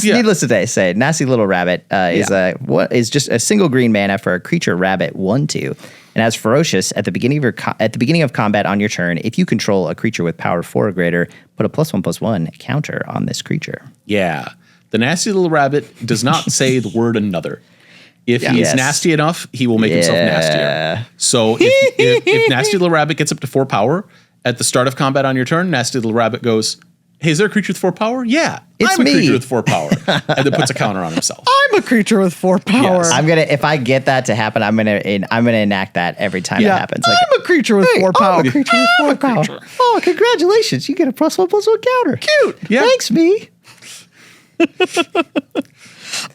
needless to say, Nasty Little Rabbit is just a single green mana for a creature rabbit 1/2, and as ferocious at the beginning of combat on your turn. If you control a creature with power 4 or greater, put a +1/+1 counter on this creature. Yeah, the Nasty Little Rabbit does not say the word another. If he's nasty enough, he will make himself nastier. So if Nasty Little Rabbit gets up to 4 power at the start of combat on your turn, Nasty Little Rabbit goes, hey, is there a creature with 4 power? Yeah, I'm a creature with 4 power. And then puts a counter on himself. I'm a creature with 4 power. Yes. If I get that to happen, I'm gonna enact that every time it happens. Like, I'm a creature with 4 power. I'm a creature with 4 power. Oh, congratulations. You get a +1/+1 counter. Cute. Yeah. Thanks, me.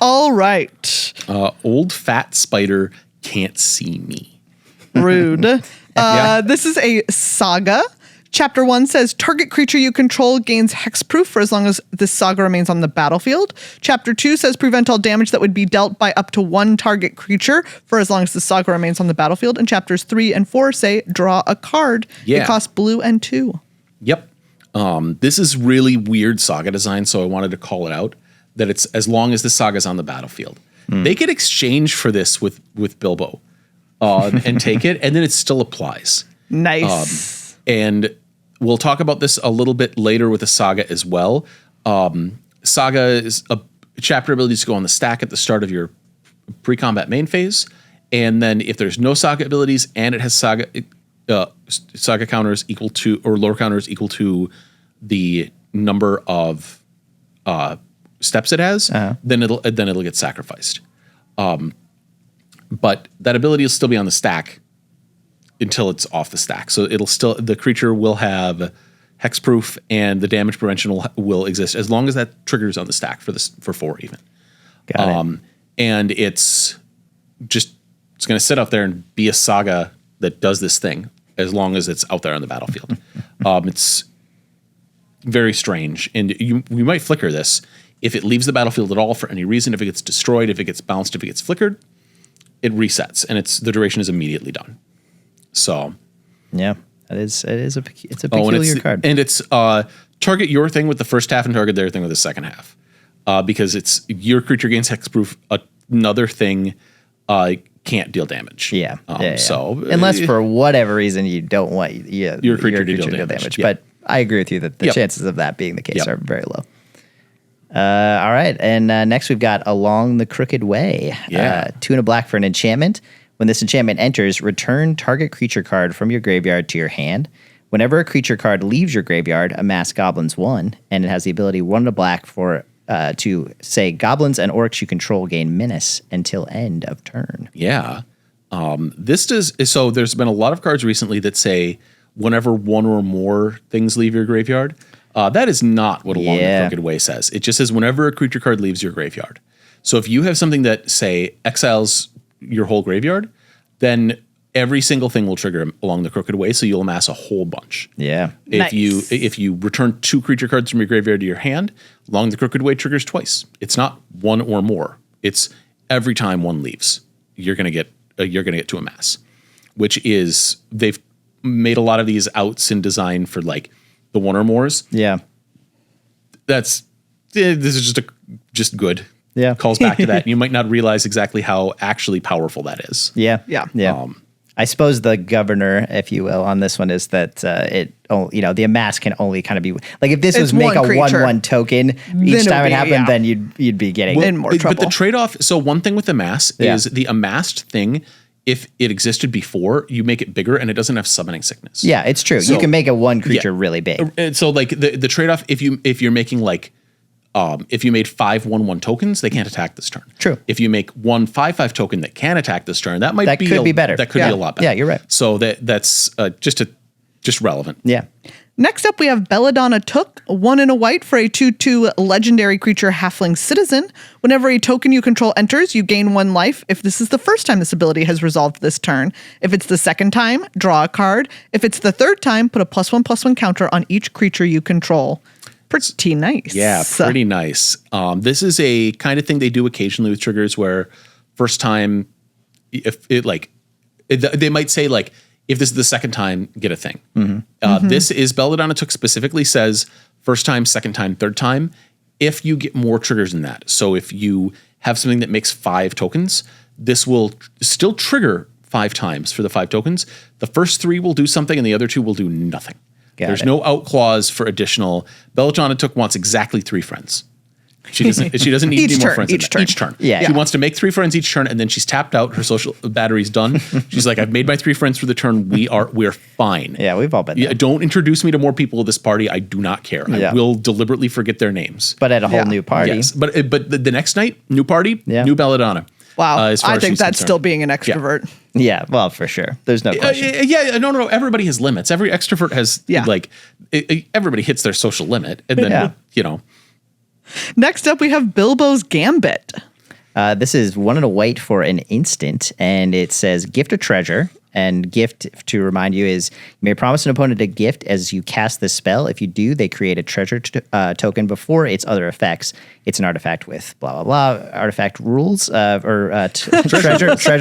All right. Old fat spider can't see me. Rude. This is a saga. Chapter 1 says target creature you control gains hexproof for as long as this saga remains on the battlefield. Chapter 2 says prevent all damage that would be dealt by up to 1 target creature for as long as the saga remains on the battlefield. And chapters 3 and 4 say draw a card. Yeah. It costs blue and 2. Yep. This is really weird saga design, so I wanted to call it out that it's as long as the saga's on the battlefield. They could exchange for this with Bilbo and take it, and then it still applies. Nice. And we'll talk about this a little bit later with the saga as well. Saga is a chapter abilities go on the stack at the start of your pre-combat main phase, and then if there's no saga abilities and it has saga counters equal to or lore counters equal to the number of steps it has, then it'll get sacrificed. But that ability will still be on the stack until it's off the stack. So the creature will have hexproof and the damage prevention will exist as long as that triggers on the stack for 4 even. Got it. And it's going to sit out there and be a saga that does this thing as long as it's out there on the battlefield. It's very strange. And we might flicker this. If it leaves the battlefield at all for any reason, if it gets destroyed, if it gets bounced, if it gets flickered, it resets and the duration is immediately done. So, yeah, it's a peculiar card. And it's target your thing with the first half and target their thing with the second half, because it's your creature gains hexproof. Another thing can't deal damage. Yeah. So unless for whatever reason you don't want your creature to deal damage. But I agree with you that the chances of that being the case are very low. All right, and next we've got Along the Crooked Way. 2 and a black for an enchantment. When this enchantment enters, return target creature card from your graveyard to your hand. Whenever a creature card leaves your graveyard, amass goblins 1, and it has the ability 1 and a black for to say goblins and orcs you control gain menace until end of turn. Yeah. This does so. There's been a lot of cards recently that say whenever 1 or more things leave your graveyard. That is not what Along the Crooked Way says. It just says whenever a creature card leaves your graveyard. So if you have something that, say, exiles your whole graveyard, then every single thing will trigger Along the Crooked Way, so you'll amass a whole bunch. Yeah. If you return 2 creature cards from your graveyard to your hand, Along the Crooked Way triggers twice. It's not 1 or more. It's every time 1 leaves, you're gonna get to amass, which is they've made a lot of these outs in design for like the 1 or mores. Yeah. This is just good. Yeah. Calls back to that. You might not realize exactly how actually powerful that is. Yeah. I suppose the governor, if you will, on this one is that the amass can only kind of be like if this was make a 1/1 token each time it happened, then you'd be getting in more trouble. But the trade-off, so one thing with amass is the amassed thing, if it existed before, you make it bigger and it doesn't have summoning sickness. Yeah, it's true. So, you can make a one creature really big. And so like the trade-off, if you're making like if you made 5 1/1 tokens, they can't attack this turn. True. If you make 1 5/5 token that can attack this turn, that could be better. That could be a lot better. Yeah, you're right. So that's just relevant. Yeah. Next up, we have Belladonna Took, 1 and a white for a 2/2 legendary creature halfling citizen. Whenever a token you control enters, you gain 1 life. If this is the first time this ability has resolved this turn. If it's the second time, draw a card. If it's the third time, put a +1/+1 counter on each creature you control. Pretty nice. Yeah, pretty nice. This is a kind of thing they do occasionally with triggers where first time, they might say like, if this is the second time, get a thing. This is Belladonna Took specifically says first time, second time, third time. If you get more triggers than that. So if you have something that makes 5 tokens, this will still trigger 5 times for the 5 tokens. The first 3 will do something and the other 2 will do nothing. There's no out clause for additional. Belladonna Took wants exactly 3 friends. She doesn't need any more friends each turn. Yeah. She wants to make 3 friends each turn, and then she's tapped out. Her social battery's done. She's like, I've made my 3 friends for the turn. We're fine. Yeah, we've all been there. Don't introduce me to more people of this party. I do not care. I will deliberately forget their names. But at a whole new party. Yes. But the next night, new party, new Belladonna. Wow. I think that's still being an extrovert. Yeah, well, for sure. There's no question. No. Everybody has limits. Every extrovert has everybody hits their social limit, and then Next up, we have Bilbo's Gambit. This is 1 and a white for an instant, and it says gift a treasure. And gift, to remind you, is you may promise an opponent a gift as you cast this spell. If you do, they create a treasure token before its other effects. It's an artifact with blah, blah, blah, artifact rules, treasure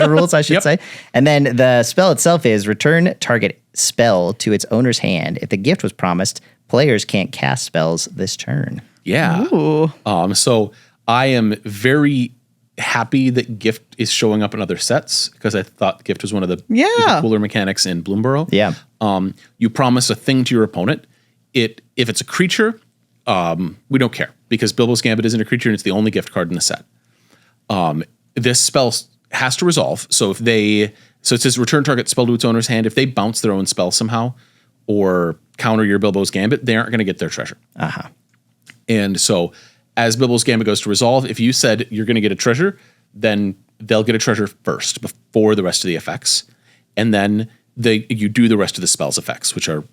rules, I should say. And then the spell itself is return target spell to its owner's hand. If the gift was promised, players can't cast spells this turn. Yeah. Ooh. So I am very happy that gift is showing up in other sets because I thought gift was one of the cooler mechanics in Bloomborough. Yeah. You promise a thing to your opponent. If it's a creature, we don't care because Bilbo's Gambit isn't a creature and it's the only gift card in the set. This spell has to resolve. So it says return target spell to its owner's hand. If they bounce their own spell somehow or counter your Bilbo's Gambit, they aren't going to get their treasure. And so as Bilbo's Gambit goes to resolve, if you said you're going to get a treasure, then they'll get a treasure first before the rest of the effects. And then you do the rest of the spell's effects, which are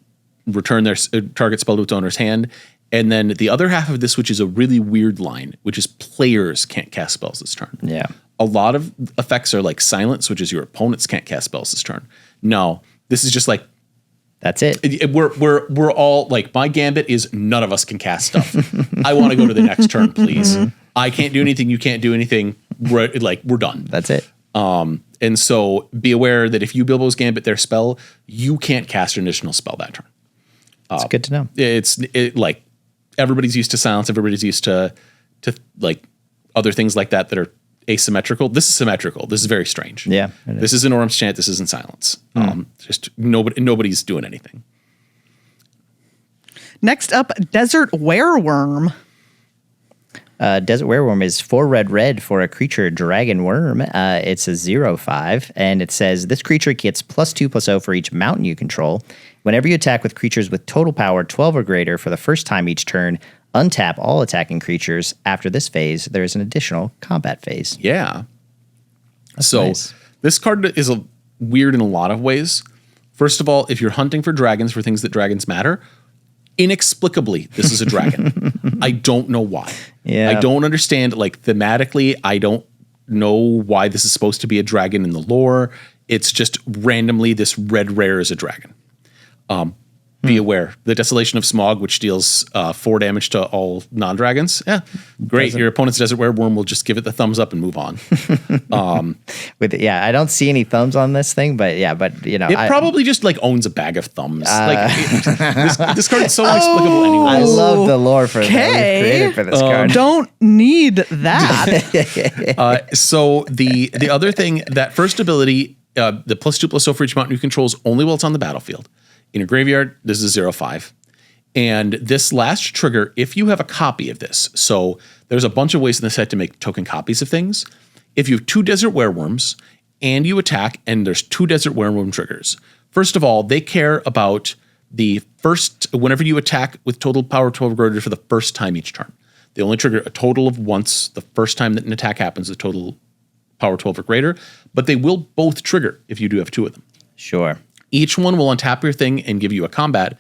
return their target spell to its owner's hand. And then the other half of this, which is a really weird line, which is players can't cast spells this turn. Yeah. A lot of effects are like silence, which is your opponents can't cast spells this turn. No, this is just like, that's it. We're all like, my gambit is none of us can cast stuff. I want to go to the next turn, please. I can't do anything. You can't do anything. We're done. That's it. And so be aware that if you Bilbo's Gambit their spell, you can't cast an additional spell that turn. It's good to know. It's like everybody's used to silence. Everybody's used to like other things like that are asymmetrical. This is symmetrical. This is very strange. Yeah. This isn't Orm's Chant. This isn't silence. Just nobody's doing anything. Next up, Desert Wereworm. Desert Wereworm is 4 red for a creature dragon worm. It's a 0/5, and it says this creature gets +2/+0 for each mountain you control. Whenever you attack with creatures with total power 12 or greater for the first time each turn, untap all attacking creatures. After this phase, there is an additional combat phase. Yeah. That's nice. This card is weird in a lot of ways. First of all, if you're hunting for dragons for things that dragons matter, inexplicably, this is a dragon. I don't know why. Yeah. I don't understand, like, thematically, I don't know why this is supposed to be a dragon in the lore. It's just randomly this red rare is a dragon. Be aware. The Desolation of Smog, which deals 4 damage to all non-dragons. Yeah, great. Your opponent's Desert Wereworm will just give it the thumbs up and move on. I don't see any thumbs on this thing, but you know, it probably just like owns a bag of thumbs. This card is so inexplicable anyway. I love the lore for created for this card. Don't need that. So the other thing, that first ability the +2/+0 for each mountain you control is only while it's on the battlefield. In your graveyard, this is 0/5. And this last trigger, if you have a copy of this, so there's a bunch of ways in the set to make token copies of things. If you have 2 Desert Wereworms and you attack, and there's 2 Desert Wereworm triggers. First of all, they care about the first, whenever you attack with total power 12 or greater for the first time each turn. They only trigger a total of once the first time that an attack happens with total power 12 or greater, but they will both trigger if you do have 2 of them. Sure. Each one will untap your thing and give you a combat,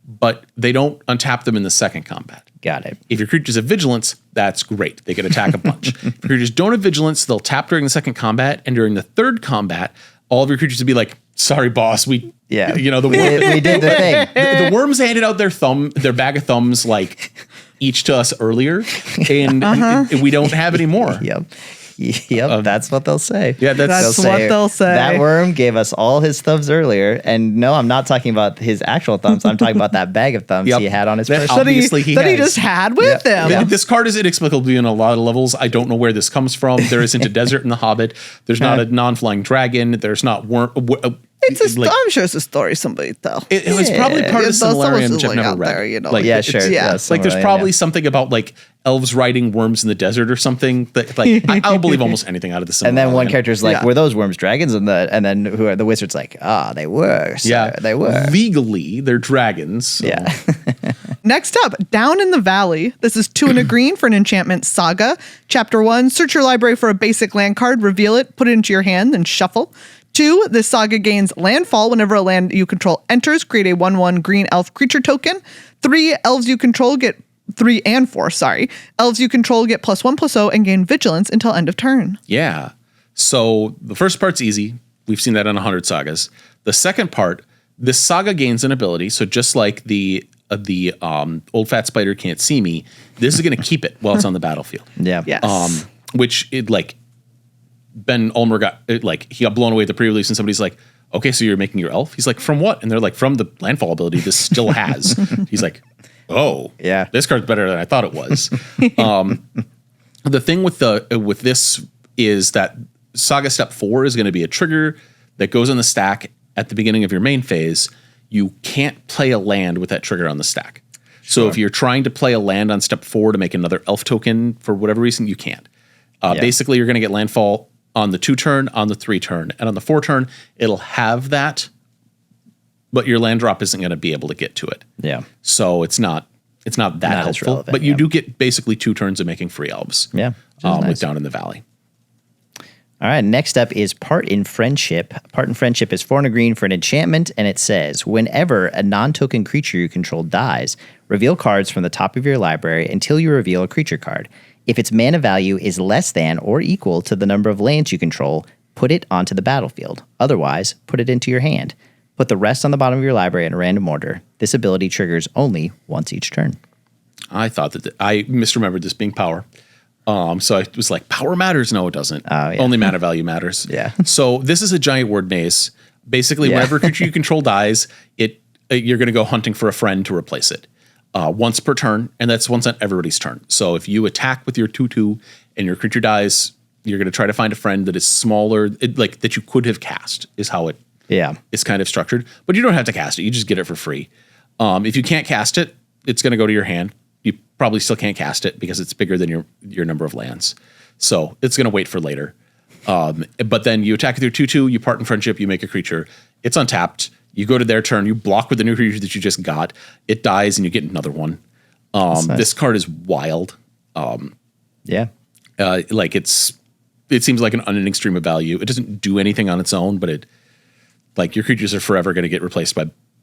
but they don't untap them in the second combat. Got it. If your creatures have vigilance, that's great. They can attack a bunch. If your creatures don't have vigilance, they'll tap during the second combat, and during the third combat, all of your creatures will be like, sorry, boss, we did the thing. The worms handed out their bag of thumbs like each to us earlier, and we don't have any more. Yep, that's what they'll say. Yeah, that's what they'll say. That worm gave us all his thumbs earlier, and no, I'm not talking about his actual thumbs. I'm talking about that bag of thumbs he had on his person. Obviously, he just had with him. This card is inexplicable on a lot of levels. I don't know where this comes from. There isn't a desert in the Hobbit. There's not a non-flying dragon. There's not worm. I'm sure it's a story somebody tell. It was probably part of the Similarium, which I've never read. There, sure. Like there's probably something about like elves riding worms in the desert or something. That I'll believe almost anything out of the Similarium. And then one character's like, "Were those worms dragons?" And then who are the wizard's like, they were. Sir. They were. Legally, they're dragons. So. Yeah. Next up, Down in the Valley. This is 2 and a green for an enchantment Saga. Chapter 1, search your library for a basic land card, reveal it, put it into your hand, then shuffle. 2, this saga gains landfall whenever a land you control enters. Create a 1/1 green elf creature token. 3, elves you control get 3 and 4, sorry. Elves you control get +1/+0 and gain vigilance until end of turn. Yeah. So the first part's easy. We've seen that on 100 sagas. The second part, this saga gains an ability. So just like the old fat spider can't see me, this is going to keep it while it's on the battlefield. Yeah. Yes. Which it Ben Ulmer got he got blown away at the pre-release, and somebody's like, okay, so you're making your elf? He's like, from what? And they're like, from the landfall ability this still has. He's like, oh, yeah, this card's better than I thought it was. The thing with this is that Saga Step 4 is going to be a trigger that goes on the stack at the beginning of your main phase. You can't play a land with that trigger on the stack. Sure. So if you're trying to play a land on Step 4 to make another elf token for whatever reason, you can't. Basically, you're going to get landfall on the 2 turn, on the 3 turn, and on the 4 turn, it'll have that, but your land drop isn't going to be able to get to it. Yeah. So it's not that helpful. relevant, but you do get basically 2 turns of making free elves. Yeah. With Down in the Valley. All right, next up is Part in Friendship. Part in Friendship is 4 and a green for an enchantment, and it says, whenever a non-token creature you control dies, reveal cards from the top of your library until you reveal a creature card. If its mana value is less than or equal to the number of lands you control, put it onto the battlefield. Otherwise, put it into your hand. Put the rest on the bottom of your library in a random order. This ability triggers only once each turn. I thought that I misremembered this being power. So I was like, power matters? No, it doesn't. Oh, yeah. Only mana value matters. Yeah. So this is a giant word maze. Basically, whenever a creature you control dies, you're going to go hunting for a friend to replace it. Once per turn, and that's once on everybody's turn. So if you attack with your 2/2 and your creature dies, you're going to try to find a friend that is smaller, that you could have cast, is how it is kind of structured. But you don't have to cast it. You just get it for free. If you can't cast it, it's going to go to your hand. You probably still can't cast it because it's bigger than your number of lands. So it's going to wait for later. But then you attack with your 2/2, you part in friendship, you make a creature. It's untapped. You go to their turn, you block with the new creature that you just got. It dies and you get another one. Nice. This card is wild. Yeah. It seems like an unending stream of value. It doesn't do anything on its own, but your creatures are forever going to get replaced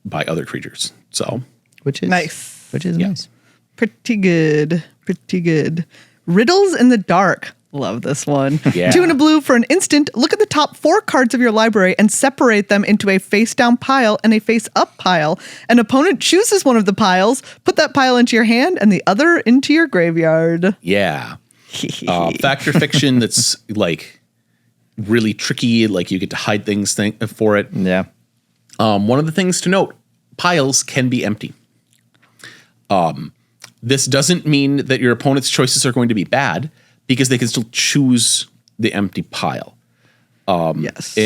by other creatures. So which is nice. Nice. Pretty good. Riddles in the Dark. Love this one. Yeah. 2 and a blue for an instant. Look at the top 4 cards of your library and separate them into a face-down pile and a face-up pile. An opponent chooses one of the piles. Put that pile into your hand and the other into your graveyard. Yeah. Fact or fiction that's really tricky. You get to hide things for it. Yeah. One of the things to note, piles can be empty. This doesn't mean that your opponent's choices are going to be bad, because they can still choose the empty pile. Yes.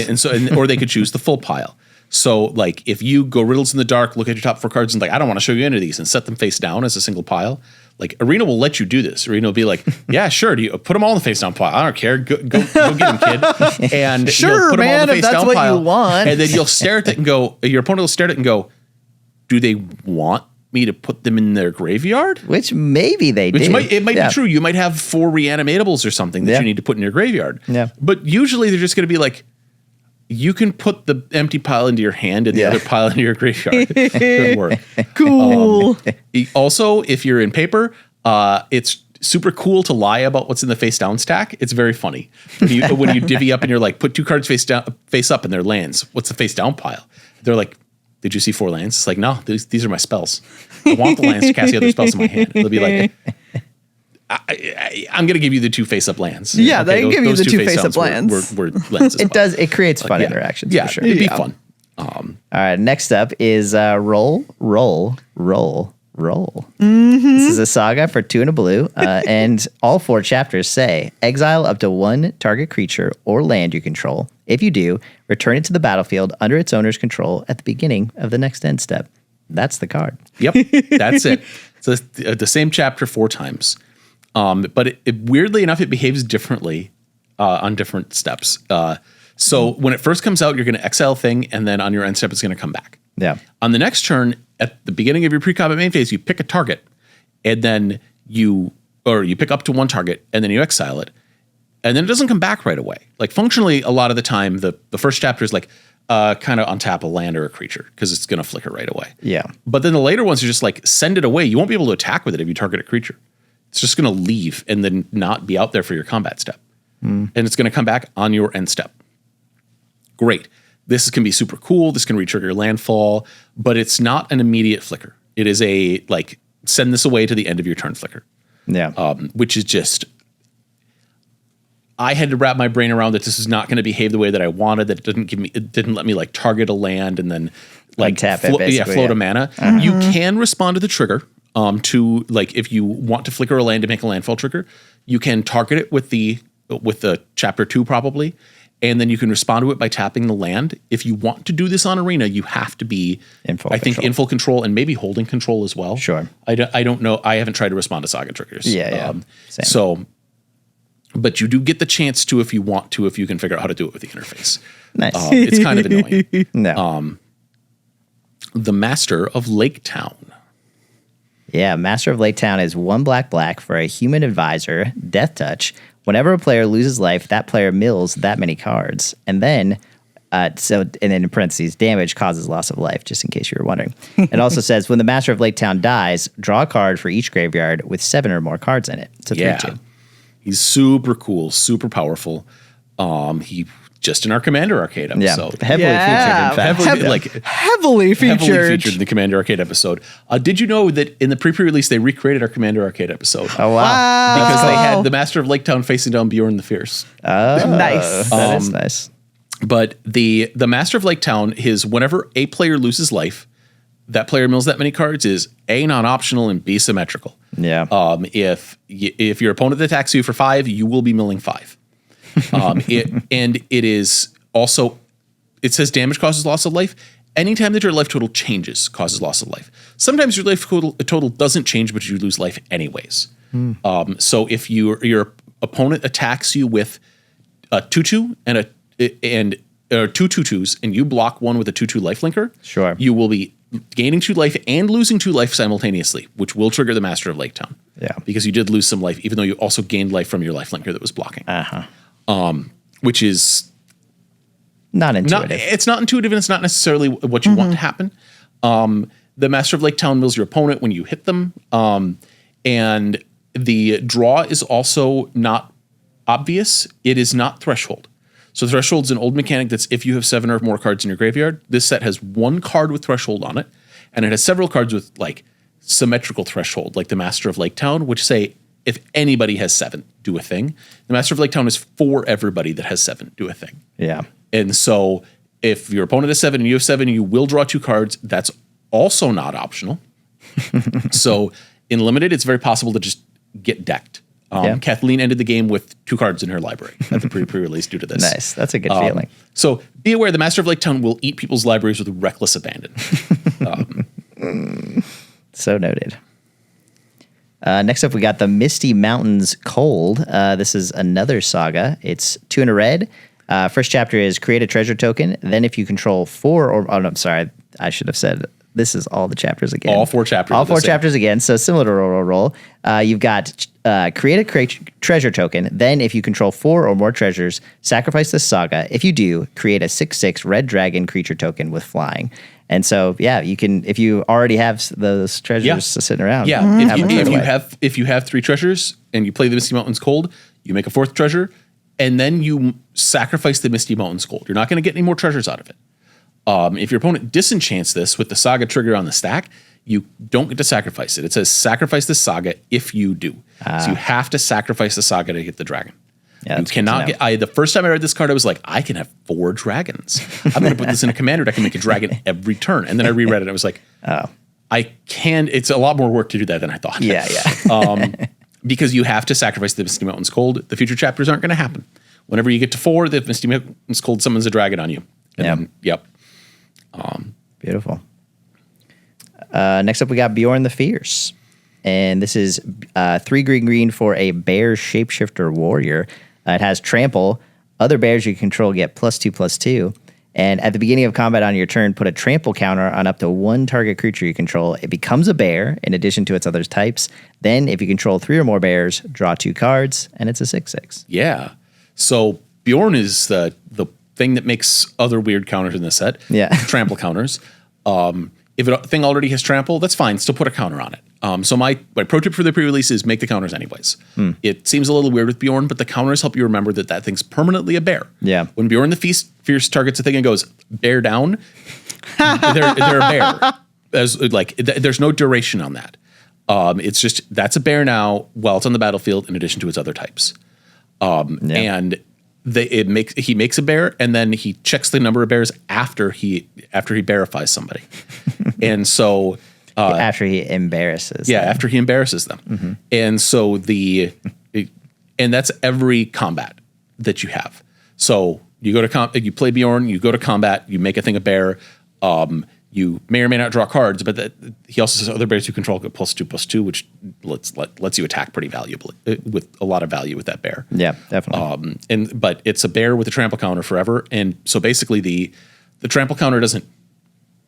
Or they could choose the full pile. So like if you go Riddles in the Dark, look at your top 4 cards and like, I don't want to show you any of these, and set them face down as a single pile. Like Arena will let you do this. Arena will be like, yeah, sure. Do you put them all in the face down pile? I don't care. Go get them, kid. And Sure, you'll put them all man, in the if face that's down what you pile. want. And then you'll stare at it and go, your opponent will stare at it and go, do they want me to put them in their graveyard? Which maybe they do. It might be true. You might have 4 reanimatables or something that you need to put in your graveyard. Yeah. But usually they're just going to be like, you can put the empty pile into your hand and the other pile into your graveyard. Good work. Cool. Also, if you're in paper, it's super cool to lie about what's in the face down stack. It's very funny when you divvy up and you're like, put 2 cards face up and they're lands. What's the face down pile? They're like, did you see 4 lands? It's like, no, these are my spells. I want the lands to cast the other spells in my hand. They'll be like, I'm going to give you the 2 face up lands. Yeah, they give you the 2 face up lands. Were lands as It well. does. It creates fun interactions Yeah, for sure. it'd be fun. All right. Next up is roll. Mm-hmm. This is a saga for 2 and a blue, and all 4 chapters say exile up to 1 target creature or land you control. If you do, return it to the battlefield under its owner's control at the beginning of the next end step. That's the card. Yep, that's it. So it's the same chapter 4 times, but it weirdly enough, it behaves differently on different steps. So when it first comes out, you're going to exile thing, and then on your end step, it's going to come back. Yeah. On the next turn, at the beginning of your pre-combat main phase, you pick a target, and then you pick up to 1 target, and then you exile it, and then it doesn't come back right away. Like functionally, a lot of the time, the first chapter is like kind of untap a land or a creature because it's going to flicker right away. Yeah. But then the later ones are just like, send it away. You won't be able to attack with it if you target a creature. It's just going to leave and then not be out there for your combat step. And it's going to come back on your end step. Great. This can be super cool. This can retrigger your landfall, but it's not an immediate flicker. It is a, like, send this away to the end of your turn flicker. Yeah. Which is just, I had to wrap my brain around that this is not going to behave the way that I wanted, that it didn't let me like target a land and then like float a mana. You can respond to the trigger to like, if you want to flicker a land to make a landfall trigger, you can target it with the chapter 2 probably. And then you can respond to it by tapping the land. If you want to do this on Arena, you have to be, in full control and maybe holding control as well. Sure. I don't know. I haven't tried to respond to Saga triggers. Yeah. Same. So, but you do get the chance to if you want to, if you can figure out how to do it with the interface. Nice. It's kind of annoying. No. The Master of Lake Town. Yeah, Master of Lake Town is 1 black for a human advisor, Death Touch. Whenever a player loses life, that player mills that many cards. And then, and then in parentheses, damage causes loss of life, just in case you were wondering. It also says, when the Master of Lake Town dies, draw a card for each graveyard with 7 or more cards in it. It's a 3/2. He's super cool, super powerful. He just in our Commander Arcade episode. Heavily featured, in fact. Heavily featured in the Commander Arcade episode. Did you know that in the pre-release they recreated our Commander Arcade episode? Oh, wow. Because they had the Master of Lake Town facing down Bjorn the Fierce. Oh, nice. That is nice. But the Master of Lake Town, whenever a player loses life, that player mills that many cards is A, non-optional, and B, symmetrical. Yeah. If your opponent attacks you for 5, you will be milling 5. It is also, it says damage causes loss of life. Anytime that your life total changes causes loss of life. Sometimes your life total doesn't change, but you lose life anyways. So if your opponent attacks you with a 2/2 and two 2/2s, and you block one with a 2/2 lifelinker, sure, you will be gaining 2 life and losing 2 life simultaneously, which will trigger the Master of Lake Town. Yeah, because you did lose some life, even though you also gained life from your lifelinker that was blocking. Which is not intuitive. It's not intuitive, and it's not necessarily what you want to happen. The Master of Lake Town mills your opponent when you hit them, and the draw is also not obvious. It is not threshold. So threshold's an old mechanic that's if you have 7 or more cards in your graveyard. This set has 1 card with threshold on it, and it has several cards with like symmetrical threshold, like the Master of Lake Town, which say if anybody has 7, do a thing. The Master of Lake Town is for everybody that has 7, do a thing. Yeah. And so if your opponent has 7 and you have 7, you will draw 2 cards. That's also not optional. So in limited, it's very possible to just get decked. Kathleen ended the game with 2 cards in her library at the pre-release due to this. Nice. That's a good feeling. So be aware the Master of Lake Town will eat people's libraries with reckless abandon. So noted. Next up, we got the Misty Mountains Cold. This is another saga. It's 2 in a red. First chapter is create a treasure token. Then if you control 4 or... Oh, no, I'm sorry. I should have said... This is all the chapters again. All 4 chapters. All 4 chapters again. So similar to roll. You've got create a treasure token. Then if you control 4 or more treasures, sacrifice this saga. If you do, create a 6/6 red dragon creature token with flying. And so, yeah, you can, if you already have those treasures sitting around. Yeah. If you have 3 treasures and you play the Misty Mountains Cold, you make a 4th treasure and then you sacrifice the Misty Mountains Cold. You're not going to get any more treasures out of it. If your opponent disenchants this with the saga trigger on the stack, you don't get to sacrifice it. It says sacrifice the saga if you do. So you have to sacrifice the saga to get the dragon. Yeah, you cannot get. The first time I read this card, I was like, I can have 4 dragons. I'm going to put this in a commander deck and make a dragon every turn. And then I reread it. I was like, I can. It's a lot more work to do that than I thought. Yeah. Because you have to sacrifice the Misty Mountains Cold. The future chapters aren't going to happen. Whenever you get to 4, the Misty Mountains Cold summons a dragon on you. And then, Beautiful. Next up, we got Bjorn the Fierce. And this is 3 green for a bear shapeshifter warrior. It has trample. Other bears you control get +2/+2. And at the beginning of combat on your turn, put a trample counter on up to 1 target creature you control. It becomes a bear in addition to its other types. Then if you control 3 or more bears, draw 2 cards, and it's a 6/6. Yeah. So Bjorn is the thing that makes other weird counters in the set. Yeah. Trample counters. If a thing already has trample, that's fine. Still put a counter on it. So my pro tip for the pre-release is make the counters anyways. It seems a little weird with Bjorn, but the counters help you remember that thing's permanently a bear. Yeah. When Bjorn the Fierce targets a thing and goes, bear down, they're a bear. There's no duration on that. It's just, that's a bear now while it's on the battlefield in addition to its other types. And he makes a bear and then he checks the number of bears after he bearifies somebody. And so after he embarrasses them. After he embarrasses them. Mm-hmm. And so and that's every combat that you have. So you go to you play Bjorn, you go to combat, you make a thing a bear. You may or may not draw cards, but he also says other bears you control get +2/+2, which lets you attack pretty valuably with a lot of value with that bear. Yeah, definitely. But it's a bear with a trample counter forever, and so basically the trample counter doesn't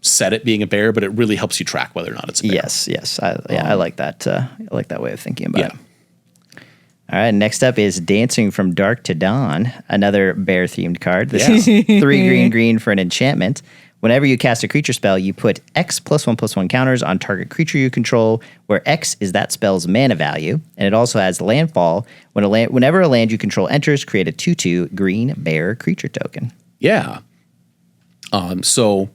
set it being a bear, but it really helps you track whether or not it's a bear. Yes. I like that. I like that way of thinking about it. All right, next up is Dancing from Dark to Dawn, another bear-themed card. This is 3 green for an enchantment. Whenever you cast a creature spell, you put X +1/+1 counters on target creature you control, where X is that spell's mana value. And it also has landfall. Whenever a land you control enters, create a 2/2 green bear creature token. Yeah. So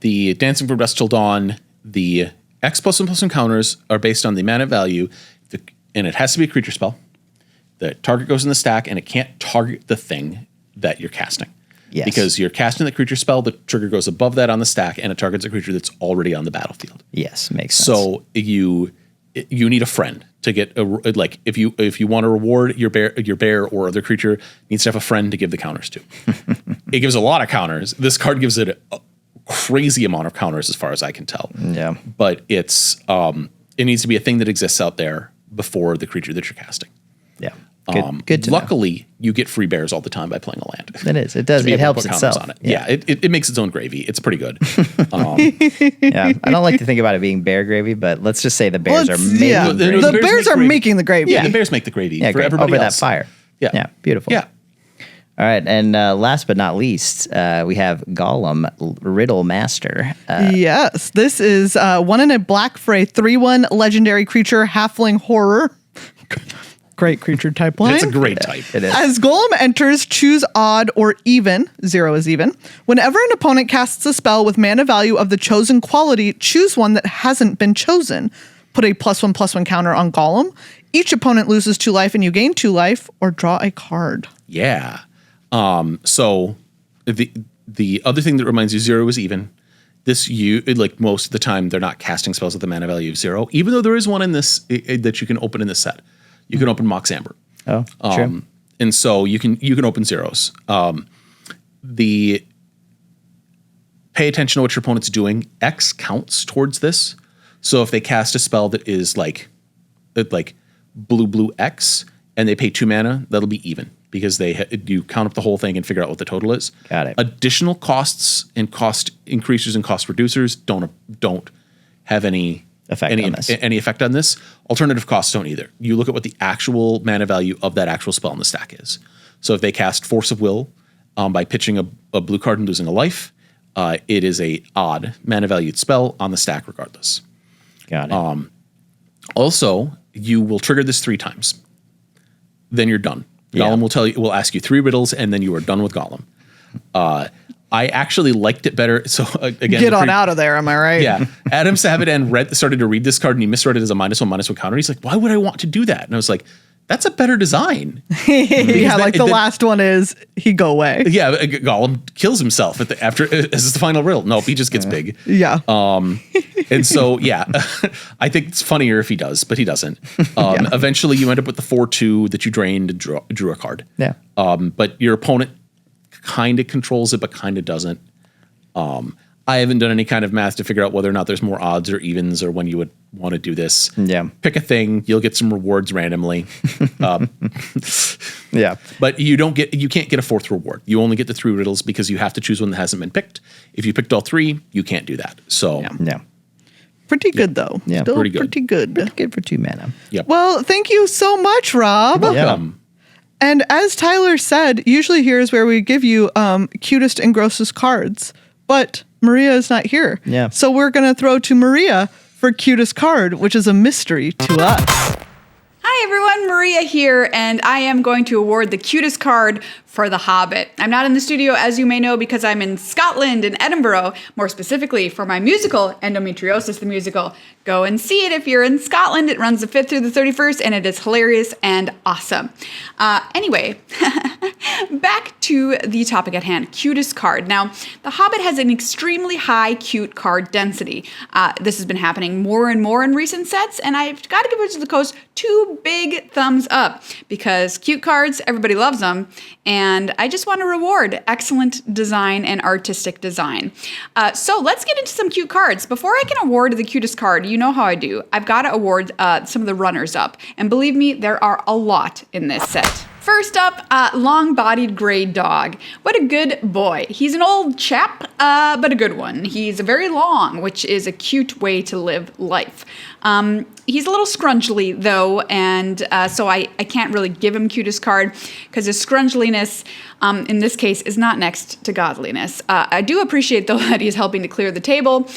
the Dancing from Dusk Till Dawn, the X +1/+1 counters are based on the mana value, and it has to be a creature spell. The target goes in the stack, and it can't target the thing that you're casting. Yes. Because you're casting the creature spell, the trigger goes above that on the stack, and it targets a creature that's already on the battlefield. Yes, makes sense. So you need a friend to get if you want to reward your bear or other creature needs to have a friend to give the counters to. It gives a lot of counters. This card gives it a crazy amount of counters as far as I can tell. Yeah. But it's it needs to be a thing that exists out there before the creature that you're casting. Yeah. Good to luckily, know. you get free bears all the time by playing a land. It is. It does. It helps itself. On it. Yeah. It makes its own gravy. It's pretty good. Yeah. I don't like to think about it being bear gravy, but let's just say the bears are making gravy. The bears are making the gravy. Yeah, the bears make the gravy for everybody over else. that fire. Yeah. Beautiful. Yeah. All right. And last but not least, we have Gollum, Riddle Master. Yes. This is 1 in a black for a 3/1 legendary creature, halfling horror. Great creature type line. It's a great type. It is. As Golem enters, choose odd or even. 0 is even. Whenever an opponent casts a spell with mana value of the chosen quality, choose one that hasn't been chosen. Put a +1/+1 counter on Golem. Each opponent loses 2 life and you gain 2 life, or draw a card. Yeah. So the other thing that reminds you 0 is even. Most of the time they're not casting spells with the mana value of 0, even though there is one in this that you can open in this set. You can open Mox Amber. Oh, true. And so you can open zeros. The pay attention to what your opponent's doing. X counts towards this. So if they cast a spell that is like blue X and they pay 2 mana, that'll be even because you count up the whole thing and figure out what the total is. Got it. Additional costs and cost increasers and cost reducers don't have any effect on this. Alternative costs don't either. You look at what the actual mana value of that actual spell in the stack is. So if they cast Force of Will by pitching a blue card and losing a life, it is a odd mana valued spell on the stack regardless. Got it. Also, you will trigger this 3 times. Then you're done. Yeah. Gollum will ask you 3 riddles, and then you are done with Gollum. I actually liked it better. So again, get on out of there. Am I right? Yeah. Adam Savidan started to read this card and he misread it as a -1/-1 counter. He's like, why would I want to do that? And I was like, that's a better design. Yeah, like the last one is he go away. Yeah, Gollum kills himself after as the final riddle. Nope, he just gets big. Yeah. And so, yeah, I think it's funnier if he does, but he doesn't. Eventually, you end up with the 4/2 that you drained and drew a card. Yeah. But your opponent kind of controls it, but kind of doesn't. I haven't done any kind of math to figure out whether or not there's more odds or evens or when you would want to do this. Yeah. Pick a thing. You'll get some rewards randomly. Yeah. But you can't get a 4th reward. You only get the 3 riddles because you have to choose one that hasn't been picked. If you picked all 3, you can't do that. So Yeah. Pretty good though. Yeah, Still pretty good. Pretty good. Pretty good for 2 mana. Yep. Well, thank you so much, Rob. Welcome. And as Tyler said, usually here is where we give you cutest and grossest cards. But Maria is not here. Yeah. So we're going to throw to Maria for cutest card, which is a mystery to us. Hi everyone, Maria here, and I am going to award the cutest card for The Hobbit. I'm not in the studio, as you may know, because I'm in Scotland, in Edinburgh, more specifically for my musical, Endometriosis the Musical. Go and see it if you're in Scotland. It runs the 5th through the 31st, and it is hilarious and awesome. Anyway, back to the topic at hand, cutest card. Now, The Hobbit has an extremely high cute card density. This has been happening more and more in recent sets, and I've got to give Wizards of the Coast 2 big thumbs up because cute cards, everybody loves them, and I just want to reward excellent design and artistic design. So let's get into some cute cards. Before I can award the cutest card, you know how I do. I've got to award some of the runners-up, and believe me, there are a lot in this set. First up, long-bodied gray dog. What a good boy. He's an old chap, but a good one. He's very long, which is a cute way to live life. He's a little scrunchly, though, and so I can't really give him cutest card because his scrunchliness, in this case, is not next to godliness. I do appreciate, though, that he's helping to clear the table.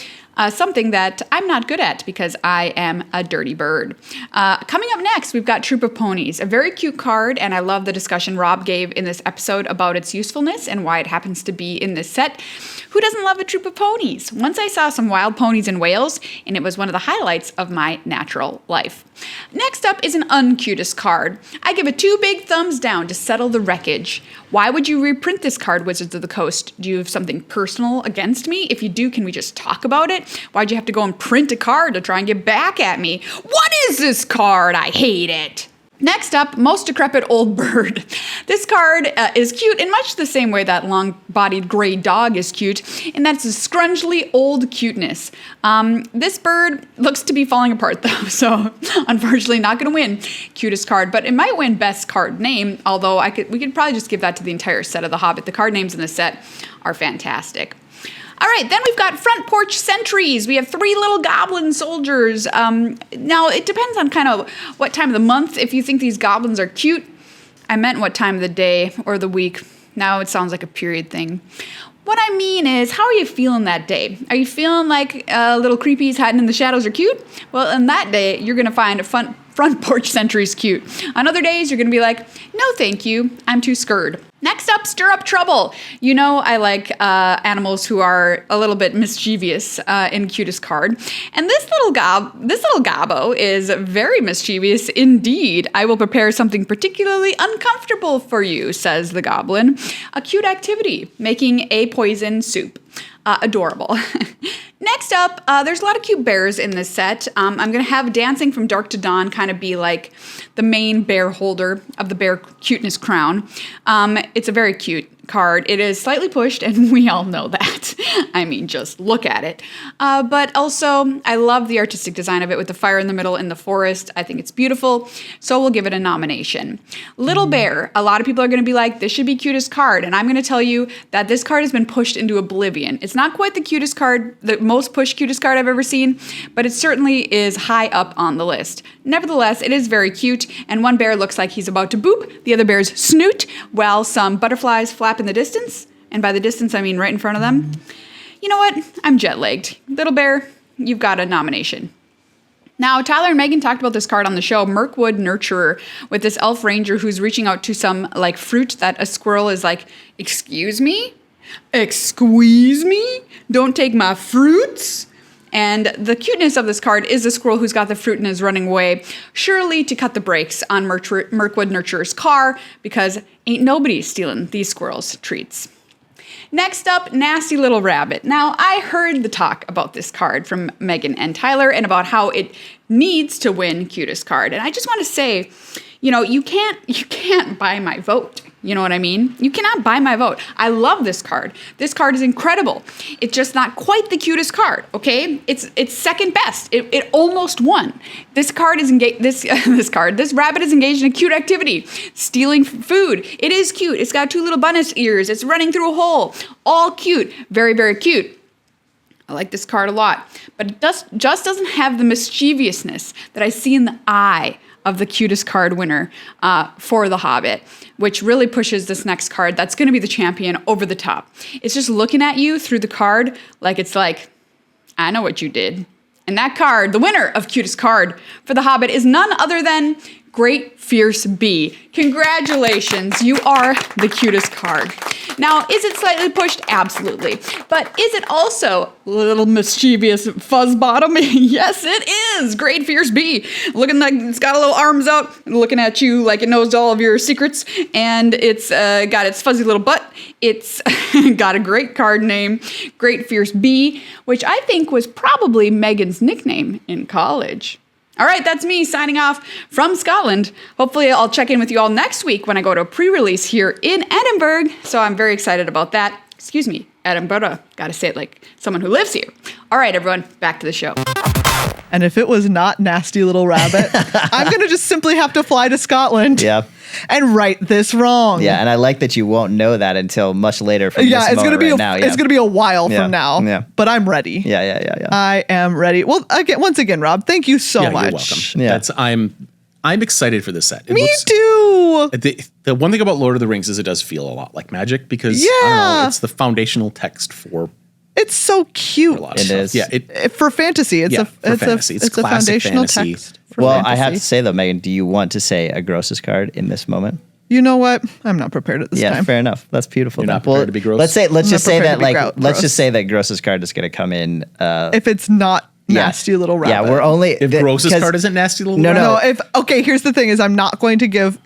Something that I'm not good at because I am a dirty bird. Coming up next, we've got Troop of Ponies, a very cute card, and I love the discussion Rob gave in this episode about its usefulness and why it happens to be in this set. Who doesn't love a troop of ponies? Once I saw some wild ponies in Wales, and it was one of the highlights of my natural life. Next up is an uncutest card. I give it 2 big thumbs down to settle the wreckage. Why would you reprint this card, Wizards of the Coast? Do you have something personal against me? If you do, can we just talk about it? Why'd you have to go and print a card to try and get back at me? What is this card? I hate it. Next up, Most Decrepit Old Bird. This card is cute in much the same way that long-bodied gray dog is cute, and that's a scrunchly old cuteness. This bird looks to be falling apart, though, so unfortunately not going to win cutest card, but it might win best card name, although we could probably just give that to the entire set of The Hobbit. The card names in the set are fantastic. All right, then we've got front porch sentries. We have 3 little goblin soldiers. Now, it depends on kind of what time of the month. If you think these goblins are cute, I meant what time of the day or the week. Now it sounds like a period thing. What I mean is, how are you feeling that day? Are you feeling like little creepies hiding in the shadows are cute? Well, on that day, you're going to find front porch sentries cute. On other days, you're going to be like, no thank you, I'm too scared. Next up, Stir Up Trouble. You know I like animals who are a little bit mischievous in cutest card. And this little gobbo is very mischievous indeed. I will prepare something particularly uncomfortable for you, says the goblin. A cute activity, making a poison soup. Adorable. Next up, there's a lot of cute bears in this set. I'm going to have Dancing from Dark to Dawn kind of be like the main bear holder of the bear cuteness crown. It's a very cute card. It is slightly pushed, and we all know that. I mean, just look at it. But also, I love the artistic design of it with the fire in the middle in the forest. I think it's beautiful, so we'll give it a nomination. Little Bear, a lot of people are going to be like, this should be cutest card, and I'm going to tell you that this card has been pushed into oblivion. It's not quite the cutest card, the most pushed cutest card I've ever seen, but it certainly is high up on the list. Nevertheless, it is very cute, and one bear looks like he's about to boop the other bear's snoot, while some butterflies flap in the distance, and by the distance I mean right in front of them. You know what? I'm jet-lagged. Little Bear, you've got a nomination. Now, Tyler and Megan talked about this card on the show, Mirkwood Nurturer, with this elf ranger who's reaching out to some like fruit that a squirrel is like, excuse me? Excuse me? Don't take my fruits? And the cuteness of this card is the squirrel who's got the fruit and is running away, surely to cut the brakes on Mirkwood Nurturer's car, because ain't nobody stealing these squirrels' treats. Next up, Nasty Little Rabbit. Now, I heard the talk about this card from Megan and Tyler and about how it needs to win cutest card. And I just want to say, you know, you can't buy my vote. You know what I mean? You cannot buy my vote. I love this card. This card is incredible. It's just not quite the cutest card, okay? It's second best. It almost won. This card is this rabbit is engaged in a cute activity, stealing food. It is cute. It's got two little bunny ears. It's running through a hole. All cute. Very, very cute. I like this card a lot, but it just doesn't have the mischievousness that I see in the eye of the cutest card winner for The Hobbit, which really pushes this next card that's going to be the champion over the top. It's just looking at you through the card like it's like, I know what you did. And that card, the winner of cutest card for The Hobbit, is none other than Great Fierce Bee. Congratulations, you are the cutest card. Now, is it slightly pushed? Absolutely. But is it also a little mischievous fuzz bottom? Yes, it is. Great Fierce Bee. Looking like it's got a little arms out, looking at you like it knows all of your secrets, and it's got its fuzzy little butt. It's got a great card name, Great Fierce Bee, which I think was probably Megan's nickname in college. All right, that's me signing off from Scotland. Hopefully I'll check in with you all next week when I go to a pre-release here in Edinburgh. So I'm very excited about that. Excuse me, Edinburgh. Got to say it like someone who lives here. All right, everyone, back to the show. And if it was not Nasty Little Rabbit, I'm going to just simply have to fly to Scotland. Yeah. And right this wrong. Yeah, and I like that you won't know that until much later from this it's moment be now. It's going to be a while from now. Yeah. But I'm ready. Yeah. I am ready. Well, once again, Rob, thank you so You're much. welcome. Yeah. I'm excited for this set. Me too. The one thing about Lord of the Rings is it does feel a lot like Magic because I don't know, it's the foundational text for it's so cute. a lot of It stuff. is. Yeah, For fantasy, it's fantasy. It's a classic foundational fantasy. text. For Well, fantasy. I have to say though, Megan, do you want to say a grossest card in this moment? You know what? I'm not prepared at this Yeah, time. fair enough. That's beautiful. You're then. not prepared to be gross? Let's I'm just not say prepared that to be let's gross. just say that grossest card is going to come in. If it's not Nasty Little Rabbit. Yeah, we're only if grossest card isn't Nasty Little No, Rabbit. No, here's the thing is I'm not going to give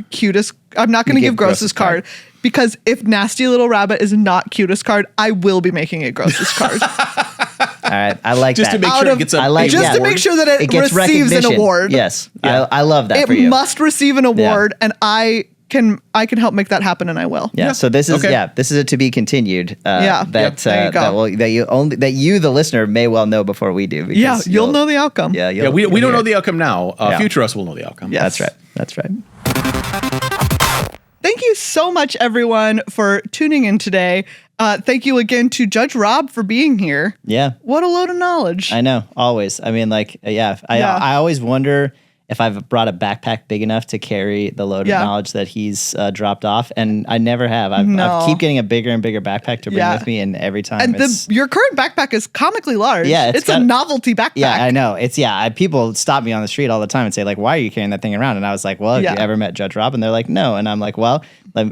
grossest card because if Nasty Little Rabbit is not cutest card, I will be making it grossest card. All right, I like Just that. to make sure it gets a I like big just to award. make sure that it gets receives an recognition. award. Yes, Yeah. I love that It for you. must receive an award, and I can help make that happen, and I will. Yeah. So this is Okay. this is a to be continued. Yeah. That There you go. that you the listener may well know before we do. Because Yeah, you'll know the outcome. Yeah. Yeah, we you'll don't hear know it. the outcome now. Yeah. Future us will know the outcome. Yeah. That's right. Thank you so much, everyone, for tuning in today. Thank you again to Judge Rob for being here. Yeah. What a load of knowledge. I know. Always. I mean, like, I always wonder if I've brought a backpack big enough to carry the load of knowledge that he's dropped off, and I never have. I keep getting a bigger and bigger backpack to bring with me, and every time And your current backpack is comically large. Yeah, it's a novelty backpack. Yeah, I know. People stop me on the street all the time and say, like, why are you carrying that thing around? And I was like, well, have you ever met Judge Rob? And they're like, no. And I'm like, well,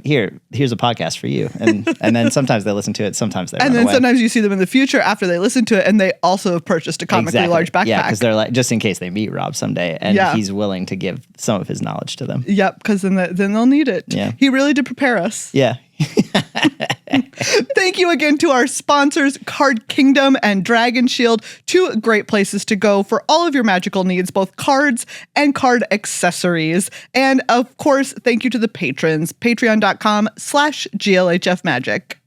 here's a podcast for you. And then sometimes they listen to it, sometimes they And then away. sometimes you see them in the future after they listen to it, and they also have purchased a comically large backpack. Yeah, because they're like, just in case they meet Rob someday, and Yeah. he's willing to give some of his knowledge to them. Yep, because then they'll need it. Yeah. He really did prepare us. Yeah. Thank you again to our sponsors, Card Kingdom and Dragon Shield, two great places to go for all of your magical needs, both cards and card accessories. And of course, thank you to the patrons, patreon.com/GLHF Magic.